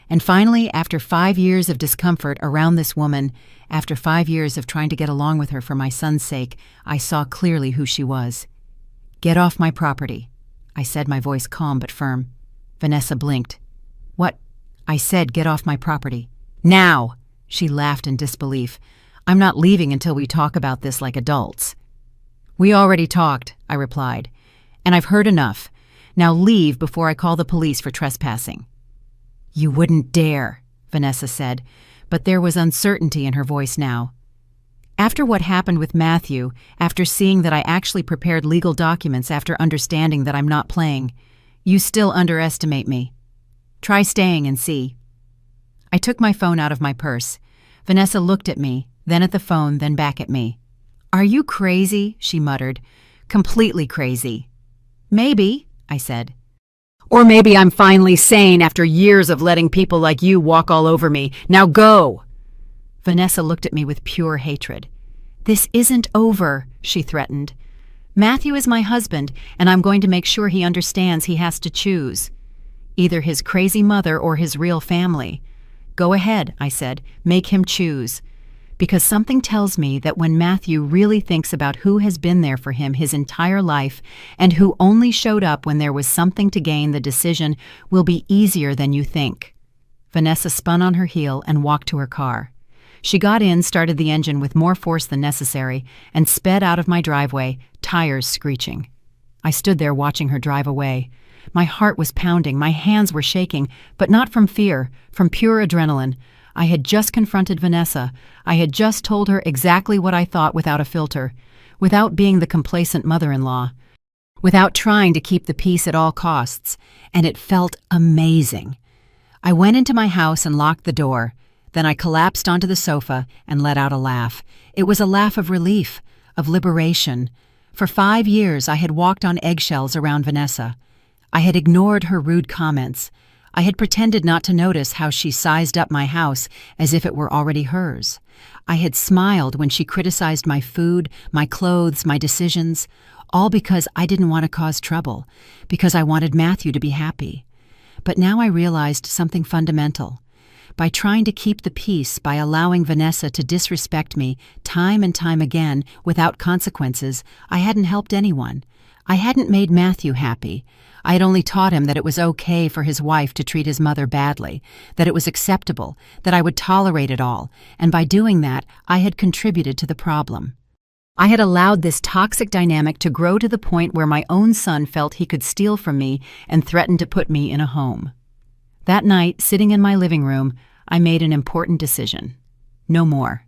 And finally, after 5 years of discomfort around this woman, after 5 years of trying to get along with her for my son's sake, I saw clearly who she was. Get off my property, I said, my voice calm but firm. Vanessa blinked. What? I said, get off my property. Now! She laughed in disbelief. I'm not leaving until we talk about this like adults. We already talked, I replied, and I've heard enough. Now leave before I call the police for trespassing. You wouldn't dare, Vanessa said, but there was uncertainty in her voice now. After what happened with Matthew, after seeing that I actually prepared legal documents, after understanding that I'm not playing, you still underestimate me. Try staying and see. I took my phone out of my purse. Vanessa looked at me, then at the phone, then back at me. Are you crazy? She muttered. Completely crazy. Maybe, I said. Or maybe I'm finally sane after years of letting people like you walk all over me. Now go! Vanessa looked at me with pure hatred. This isn't over, she threatened. Matthew is my husband, and I'm going to make sure he understands he has to choose. Either his crazy mother or his real family. Go ahead, I said. Make him choose. Because something tells me that when Matthew really thinks about who has been there for him his entire life and who only showed up when there was something to gain, the decision will be easier than you think. Vanessa spun on her heel and walked to her car. She got in, started the engine with more force than necessary, and sped out of my driveway, tires screeching. I stood there watching her drive away. My heart was pounding, my hands were shaking, but not from fear, from pure adrenaline. I had just confronted Vanessa. I had just told her exactly what I thought without a filter. without being the complacent mother-in-law, without trying to keep the peace at all costs, and it felt amazing. I went into my house and locked the door. Then I collapsed onto the sofa and let out a laugh. It was a laugh of relief, of liberation. For 5 years I had walked on eggshells around Vanessa. I had ignored her rude comments. I had pretended not to notice how she sized up my house as if it were already hers. I had smiled when she criticized my food, my clothes, my decisions, all because I didn't want to cause trouble, because I wanted Matthew to be happy. But now I realized something fundamental. By trying to keep the peace, by allowing Vanessa to disrespect me time and time again without consequences, I hadn't helped anyone. I hadn't made Matthew happy. I had only taught him that it was okay for his wife to treat his mother badly, that it was acceptable, that I would tolerate it all, and by doing that, I had contributed to the problem. I had allowed this toxic dynamic to grow to the point where my own son felt he could steal from me and threaten to put me in a home. That night, sitting in my living room, I made an important decision. No more.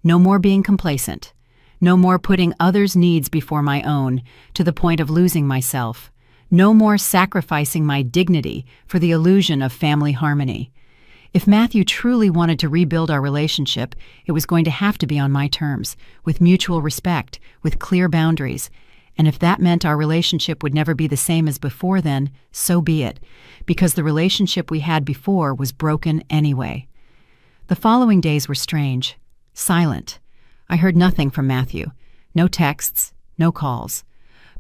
No more being complacent. No more putting others' needs before my own, to the point of losing myself. No more sacrificing my dignity for the illusion of family harmony. If Matthew truly wanted to rebuild our relationship, it was going to have to be on my terms, with mutual respect, with clear boundaries. And if that meant our relationship would never be the same as before, then so be it, because the relationship we had before was broken anyway. The following days were strange, silent. I heard nothing from Matthew. No texts, no calls.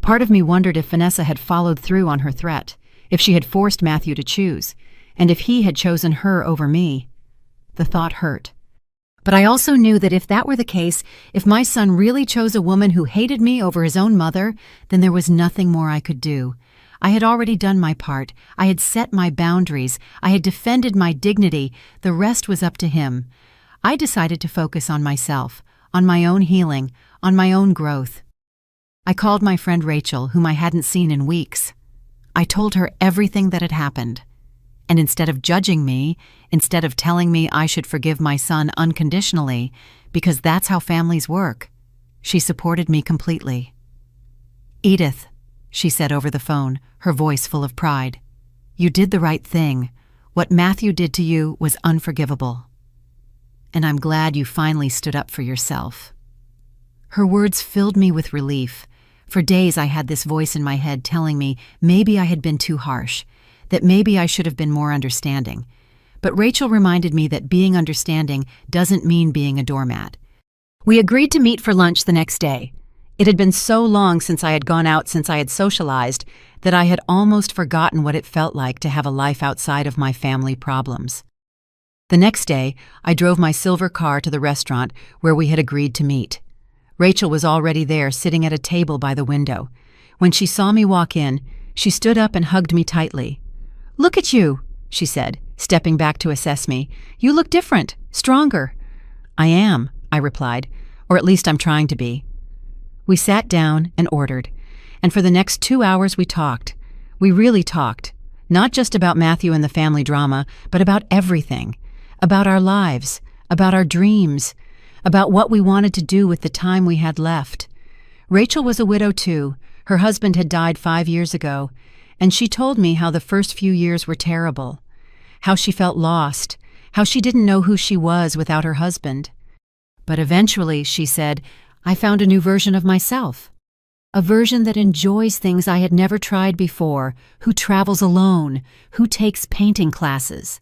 Part of me wondered if Vanessa had followed through on her threat, if she had forced Matthew to choose, and if he had chosen her over me. The thought hurt. But I also knew that if that were the case, if my son really chose a woman who hated me over his own mother, then there was nothing more I could do. I had already done my part. I had set my boundaries. I had defended my dignity. The rest was up to him. I decided to focus on myself, on my own healing, on my own growth. I called my friend Rachel, whom I hadn't seen in weeks. I told her everything that had happened. And instead of judging me, instead of telling me I should forgive my son unconditionally, because that's how families work, she supported me completely. "Edith," she said over the phone, her voice full of pride, "you did the right thing. What Matthew did to you was unforgivable. And I'm glad you finally stood up for yourself." Her words filled me with relief. For days I had this voice in my head telling me maybe I had been too harsh, that maybe I should have been more understanding. But Rachel reminded me that being understanding doesn't mean being a doormat. We agreed to meet for lunch the next day. It had been so long since I had gone out, since I had socialized, that I had almost forgotten what it felt like to have a life outside of my family problems. The next day, I drove my silver car to the restaurant where we had agreed to meet. Rachel was already there, sitting at a table by the window. When she saw me walk in, she stood up and hugged me tightly. "Look at you," she said, stepping back to assess me. "You look different, stronger." "I am," I replied, "or at least I'm trying to be." We sat down and ordered, and for the next 2 hours we talked. We really talked, not just about Matthew and the family drama, but about everything, about our lives, about our dreams, about what we wanted to do with the time we had left. Rachel was a widow too. Her husband had died 5 years ago, and she told me how the first few years were terrible, how she felt lost, how she didn't know who she was without her husband. But eventually, she said, I found a new version of myself, a version that enjoys things I had never tried before, who travels alone, who takes painting classes,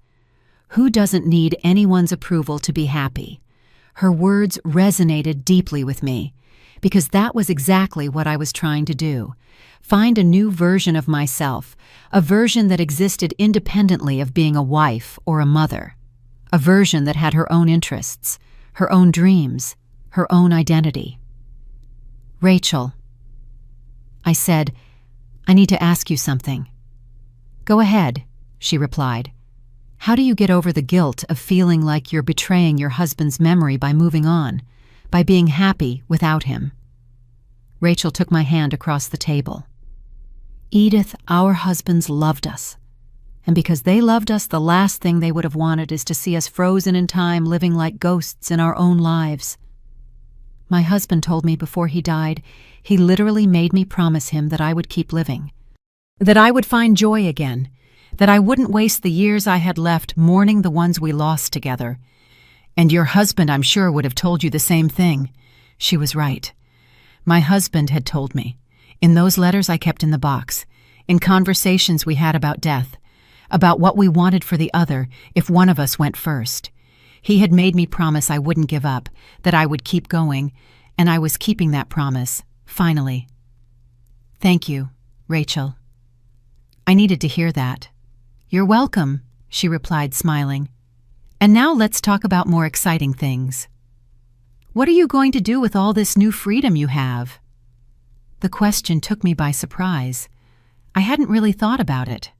who doesn't need anyone's approval to be happy. Her words resonated deeply with me, because that was exactly what I was trying to do. Find a new version of myself, a version that existed independently of being a wife or a mother, a version that had her own interests, her own dreams, her own identity. "Rachel," I said, "I need to ask you something." "Go ahead," she replied. "How do you get over the guilt of feeling like you're betraying your husband's memory by moving on, by being happy without him?" Rachel took my hand across the table. "Edith, our husbands loved us. And because they loved us, the last thing they would have wanted is to see us frozen in time living like ghosts in our own lives." My husband told me before he died, he literally made me promise him that I would keep living, that I would find joy again, that I wouldn't waste the years I had left mourning the ones we lost together. And your husband, I'm sure, would have told you the same thing. She was right. My husband had told me, in those letters I kept in the box, in conversations we had about death, about what we wanted for the other if one of us went first. He had made me promise I wouldn't give up, that I would keep going, and I was keeping that promise, finally. Thank you, Rachel. I needed to hear that. You're welcome, she replied, smiling. And now let's talk about more exciting things. What are you going to do with all this new freedom you have? The question took me by surprise. I hadn't really thought about it.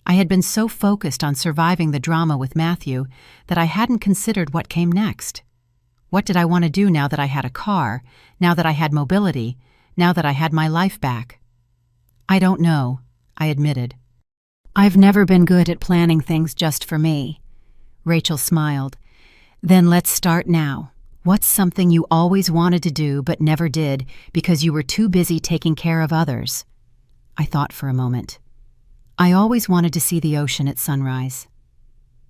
I had been so focused on surviving the drama with Matthew that I hadn't considered what came next. What did I want to do now that I had a car, now that I had mobility, now that I had my life back? I don't know, I admitted. I've never been good at planning things just for me. Rachel smiled. Then let's start now. What's something you always wanted to do but never did because you were too busy taking care of others? I thought for a moment. I always wanted to see the ocean at sunrise.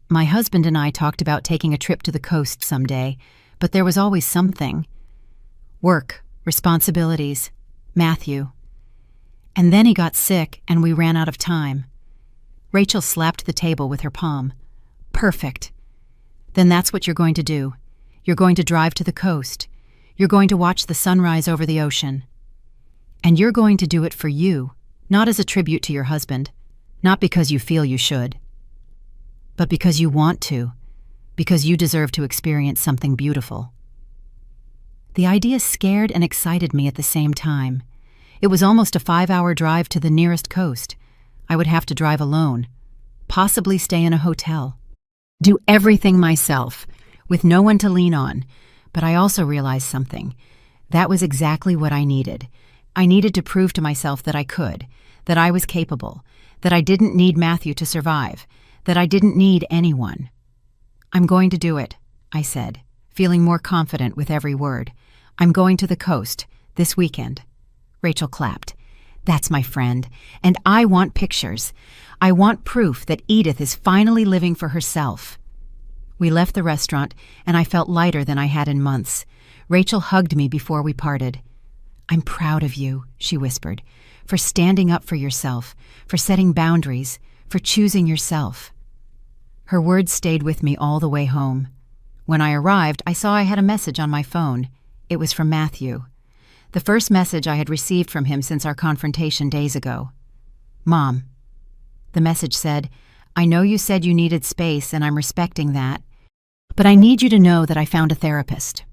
My husband and I talked about taking a trip to the coast someday, but there was always something. Work, responsibilities, Matthew. And then he got sick and we ran out of time. Rachel slapped the table with her palm. Perfect. Then that's what you're going to do. You're going to drive to the coast. You're going to watch the sunrise over the ocean. And you're going to do it for you, not as a tribute to your husband. Not because you feel you should, but because you want to, because you deserve to experience something beautiful. The idea scared and excited me at the same time. It was almost a 5-hour drive to the nearest coast. I would have to drive alone, possibly stay in a hotel, do everything myself, with no one to lean on. But I also realized something. That was exactly what I needed. I needed to prove to myself that I could, that I was capable, that I didn't need Matthew to survive, that I didn't need anyone. I'm going to do it, I said, feeling more confident with every word. I'm going to the coast, this weekend. Rachel clapped. That's my friend, and I want pictures. I want proof that Edith is finally living for herself. We left the restaurant, and I felt lighter than I had in months. Rachel hugged me before we parted. I'm proud of you, she whispered, for standing up for yourself, for setting boundaries, for choosing yourself. Her words stayed with me all the way home. When I arrived, I saw I had a message on my phone. It was from Matthew. The first message I had received from him since our confrontation days ago. Mom. The message said, I know you said you needed space and I'm respecting that, but I need you to know that I found a therapist.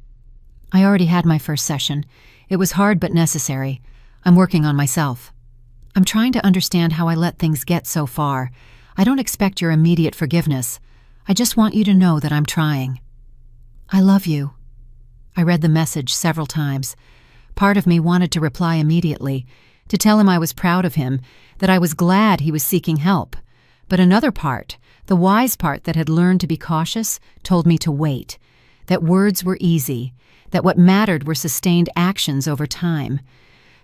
I already had my first session. It was hard but necessary. I'm working on myself. I'm trying to understand how I let things get so far. I don't expect your immediate forgiveness. I just want you to know that I'm trying. I love you. I read the message several times. Part of me wanted to reply immediately, to tell him I was proud of him, that I was glad he was seeking help. But another part, the wise part that had learned to be cautious, told me to wait, that words were easy, that what mattered were sustained actions over time.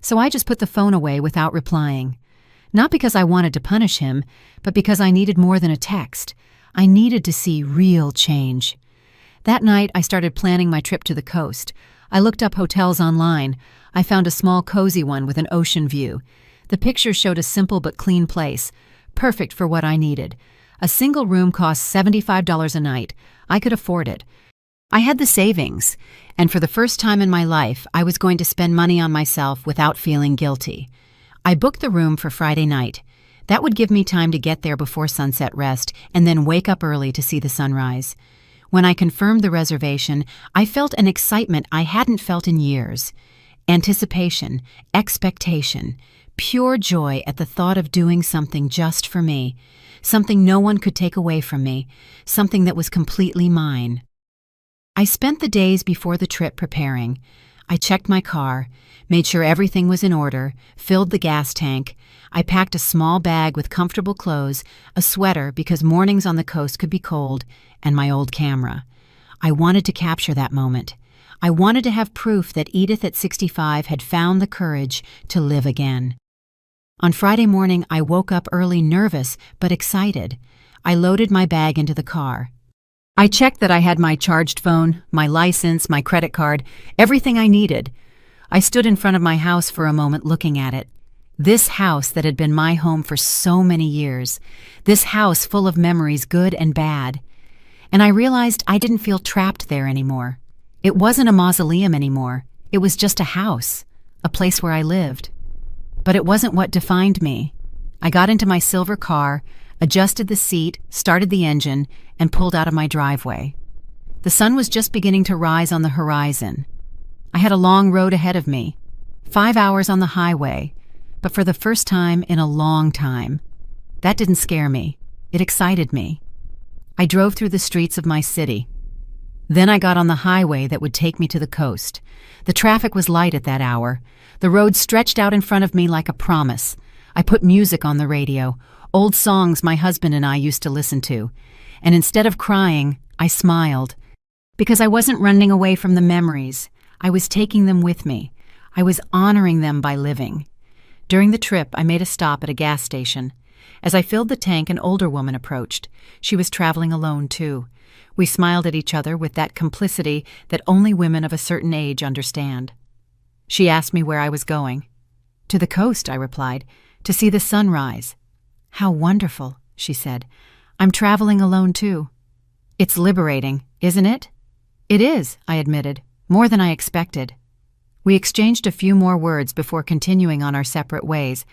So I just put the phone away without replying. Not because I wanted to punish him, but because I needed more than a text. I needed to see real change. That night, I started planning my trip to the coast. I looked up hotels online. I found a small, cozy one with an ocean view. The pictures showed a simple but clean place, perfect for what I needed. A single room cost $75 a night. I could afford it. I had the savings, and for the first time in my life, I was going to spend money on myself without feeling guilty. I booked the room for Friday night. That would give me time to get there before sunset rest and then wake up early to see the sunrise. When I confirmed the reservation, I felt an excitement I hadn't felt in years. Anticipation, expectation, pure joy at the thought of doing something just for me, something no one could take away from me, something that was completely mine. I spent the days before the trip preparing. I checked my car, made sure everything was in order, filled the gas tank. I packed a small bag with comfortable clothes, a sweater because mornings on the coast could be cold, and my old camera. I wanted to capture that moment. I wanted to have proof that Edith at 65 had found the courage to live again. On Friday morning, I woke up early, nervous but excited. I loaded my bag into the car. I checked that I had my charged phone, my license, my credit card, everything I needed. I stood in front of my house for a moment looking at it. This house that had been my home for so many years. This house full of memories, good and bad. And I realized I didn't feel trapped there anymore. It wasn't a mausoleum anymore. It was just a house, a place where I lived. But it wasn't what defined me. I got into my silver car, adjusted the seat, started the engine, and pulled out of my driveway. The sun was just beginning to rise on the horizon. I had a long road ahead of me, 5 hours on the highway, but for the first time in a long time. That didn't scare me. It excited me. I drove through the streets of my city. Then I got on the highway that would take me to the coast. The traffic was light at that hour. The road stretched out in front of me like a promise. I put music on the radio, old songs my husband and I used to listen to. And instead of crying, I smiled. Because I wasn't running away from the memories. I was taking them with me. I was honoring them by living. During the trip, I made a stop at a gas station. As I filled the tank, an older woman approached. She was traveling alone, too. We smiled at each other with that complicity that only women of a certain age understand. She asked me where I was going. To the coast, I replied, to see the sun rise. How wonderful, she said. I'm traveling alone, too. It's liberating, isn't it? It is, I admitted, more than I expected. We exchanged a few more words before continuing on our separate ways,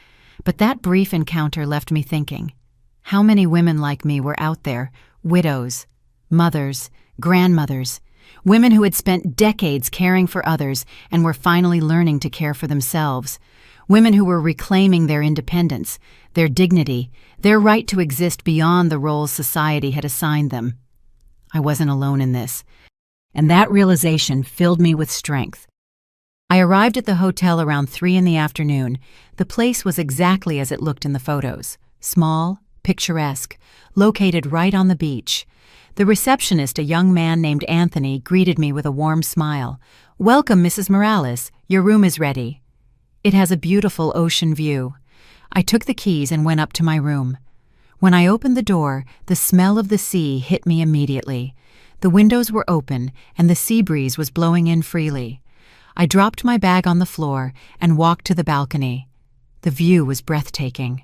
but that brief encounter left me thinking. How many women like me were out there, widows, mothers, grandmothers, women who had spent decades caring for others and were finally learning to care for themselves, women who were reclaiming their independence, their dignity, their right to exist beyond the roles society had assigned them. I wasn't alone in this, and that realization filled me with strength. I arrived at the hotel around 3 p.m. The place was exactly as it looked in the photos, small, picturesque, located right on the beach. The receptionist, a young man named Anthony, greeted me with a warm smile. "Welcome, Mrs. Morales. Your room is ready." It has a beautiful ocean view. I took the keys and went up to my room. When I opened the door, the smell of the sea hit me immediately. The windows were open, and the sea breeze was blowing in freely. I dropped my bag on the floor and walked to the balcony. The view was breathtaking.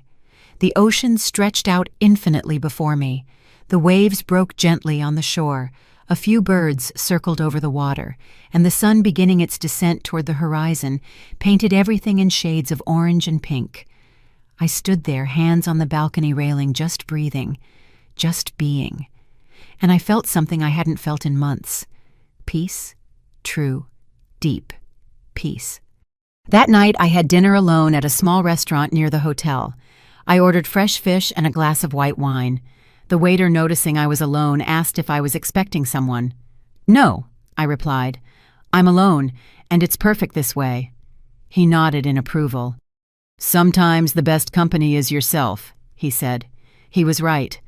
The ocean stretched out infinitely before me. The waves broke gently on the shore. A few birds circled over the water, and the sun beginning its descent toward the horizon painted everything in shades of orange and pink. I stood there, hands on the balcony railing, just breathing, just being. And I felt something I hadn't felt in months. Peace, true, deep peace. That night I had dinner alone at a small restaurant near the hotel. I ordered fresh fish and a glass of white wine. The waiter, noticing I was alone, asked if I was expecting someone. "No," I replied. "I'm alone, and it's perfect this way." He nodded in approval. "Sometimes the best company is yourself," he said. He was right.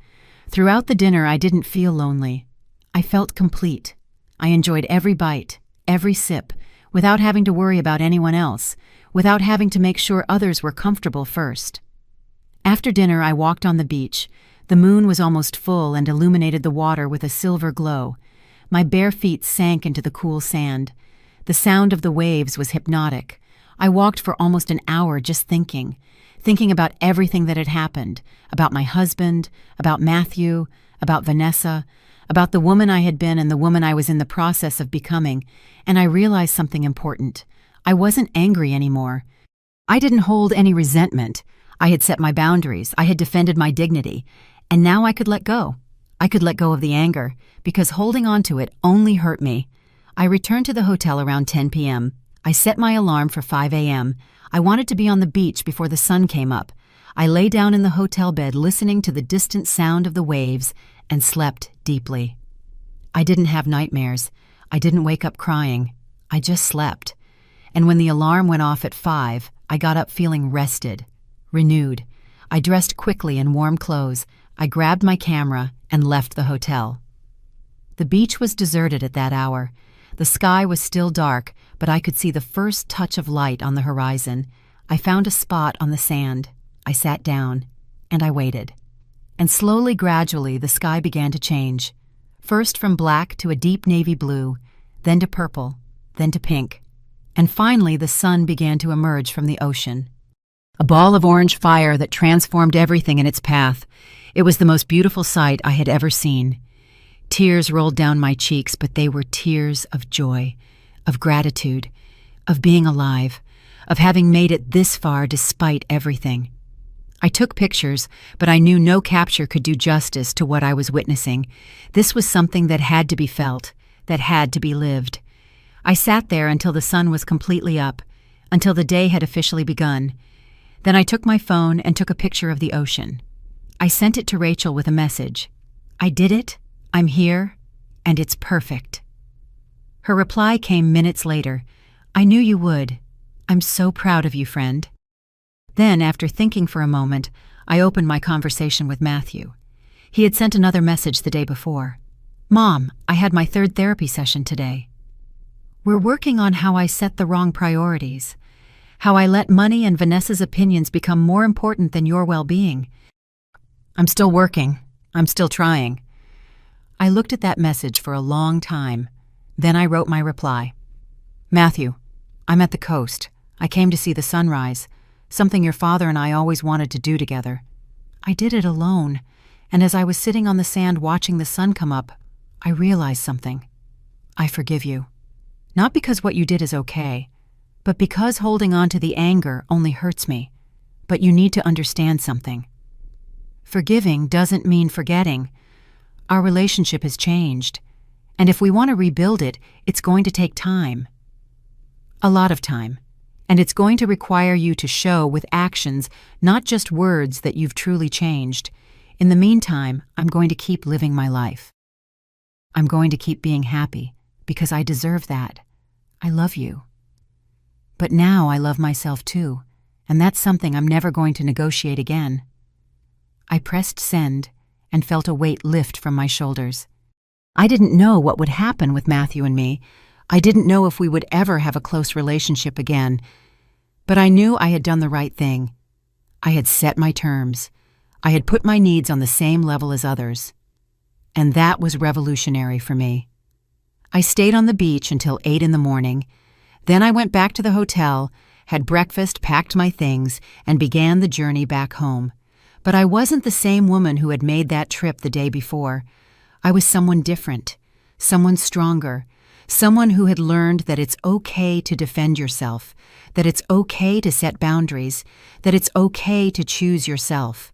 Throughout the dinner, I didn't feel lonely. I felt complete. I enjoyed every bite, every sip, without having to worry about anyone else, without having to make sure others were comfortable first. After dinner, I walked on the beach. The moon was almost full and illuminated the water with a silver glow. My bare feet sank into the cool sand. The sound of the waves was hypnotic. I walked for almost an hour just thinking about everything that had happened, about my husband, about Matthew, about Vanessa, about the woman I had been and the woman I was in the process of becoming, and I realized something important. I wasn't angry anymore. I didn't hold any resentment. I had set my boundaries. I had defended my dignity. And now I could let go. I could let go of the anger, because holding on to it only hurt me. I returned to the hotel around 10 p.m. I set my alarm for 5 a.m. I wanted to be on the beach before the sun came up. I lay down in the hotel bed listening to the distant sound of the waves and slept deeply. I didn't have nightmares. I didn't wake up crying. I just slept. And when the alarm went off at 5, I got up feeling rested, renewed. I dressed quickly in warm clothes. I grabbed my camera and left the hotel. The beach was deserted at that hour. The sky was still dark, but I could see the first touch of light on the horizon. I found a spot on the sand. I sat down, and I waited. And slowly, gradually, the sky began to change. First from black to a deep navy blue, then to purple, then to pink. And finally, the sun began to emerge from the ocean. A ball of orange fire that transformed everything in its path. It was the most beautiful sight I had ever seen. Tears rolled down my cheeks, but they were tears of joy, of gratitude, of being alive, of having made it this far despite everything. I took pictures, but I knew no capture could do justice to what I was witnessing. This was something that had to be felt, that had to be lived. I sat there until the sun was completely up, until the day had officially begun. Then I took my phone and took a picture of the ocean. I sent it to Rachel with a message. I did it, I'm here, and it's perfect. Her reply came minutes later. I knew you would. I'm so proud of you, friend. Then, after thinking for a moment, I opened my conversation with Matthew. He had sent another message the day before. Mom, I had my 3rd therapy session today. We're working on how I set the wrong priorities, how I let money and Vanessa's opinions become more important than your well-being. I'm still working. I'm still trying. I looked at that message for a long time. Then I wrote my reply. Matthew, I'm at the coast. I came to see the sunrise, something your father and I always wanted to do together. I did it alone, and as I was sitting on the sand watching the sun come up, I realized something. I forgive you. Not because what you did is okay, but because holding on to the anger only hurts me. But you need to understand something. Forgiving doesn't mean forgetting. Our relationship has changed, and if we want to rebuild it, it's going to take time. A lot of time. And it's going to require you to show with actions, not just words, that you've truly changed. In the meantime, I'm going to keep living my life. I'm going to keep being happy, because I deserve that. I love you. But now I love myself too, and that's something I'm never going to negotiate again. I pressed send and felt a weight lift from my shoulders. I didn't know what would happen with Matthew and me. I didn't know if we would ever have a close relationship again, but I knew I had done the right thing. I had set my terms. I had put my needs on the same level as others. And that was revolutionary for me. I stayed on the beach until 8 in the morning. Then I went back to the hotel, had breakfast, packed my things, and began the journey back home. But I wasn't the same woman who had made that trip the day before. I was someone different, someone stronger, someone who had learned that it's okay to defend yourself, that it's okay to set boundaries, that it's okay to choose yourself.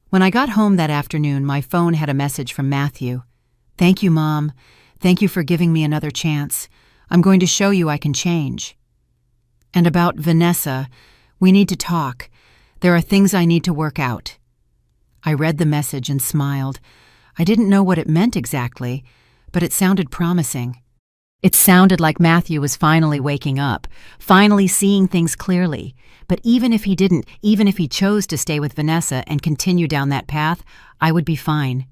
When I got home that afternoon, my phone had a message from Matthew. Thank you, Mom. Thank you for giving me another chance. I'm going to show you I can change. And about Vanessa, we need to talk. There are things I need to work out. I read the message and smiled. I didn't know what it meant exactly, but it sounded promising. It sounded like Matthew was finally waking up, finally seeing things clearly. But even if he didn't, even if he chose to stay with Vanessa and continue down that path, I would be fine.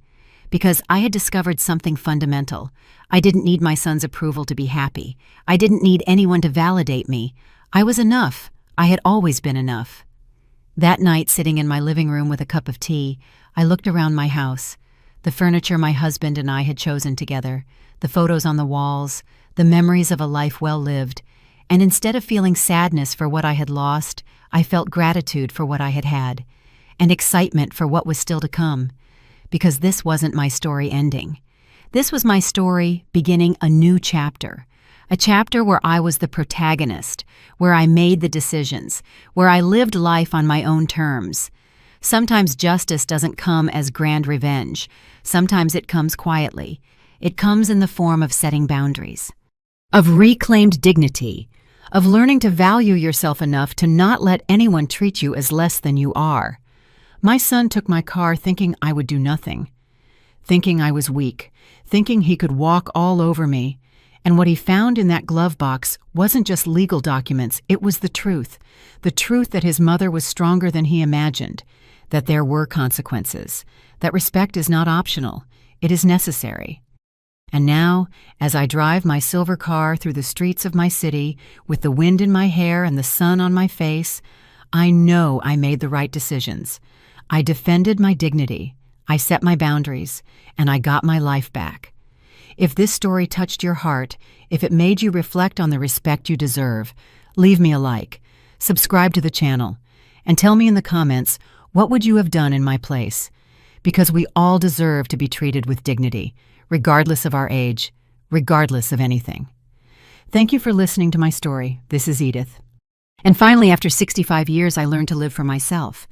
Because I had discovered something fundamental. I didn't need my son's approval to be happy. I didn't need anyone to validate me. I was enough. I had always been enough. That night, sitting in my living room with a cup of tea, I looked around my house. The furniture my husband and I had chosen together, the photos on the walls, the memories of a life well lived, and instead of feeling sadness for what I had lost, I felt gratitude for what I had had, and excitement for what was still to come, because this wasn't my story ending. This was my story beginning a new chapter, a chapter where I was the protagonist, where I made the decisions, where I lived life on my own terms. Sometimes justice doesn't come as grand revenge. Sometimes it comes quietly. It comes in the form of setting boundaries, of reclaimed dignity, of learning to value yourself enough to not let anyone treat you as less than you are. My son took my car thinking I would do nothing, thinking I was weak, thinking he could walk all over me. And what he found in that glove box wasn't just legal documents, it was the truth that his mother was stronger than he imagined, that there were consequences, that respect is not optional, it is necessary. And now, as I drive my silver car through the streets of my city, with the wind in my hair and the sun on my face, I know I made the right decisions. I defended my dignity, I set my boundaries, and I got my life back. If this story touched your heart, if it made you reflect on the respect you deserve, leave me a like, subscribe to the channel, and tell me in the comments, what would you have done in my place? Because we all deserve to be treated with dignity, regardless of our age, regardless of anything. Thank you for listening to my story. This is Edith. And finally, after 65 years, I learned to live for myself.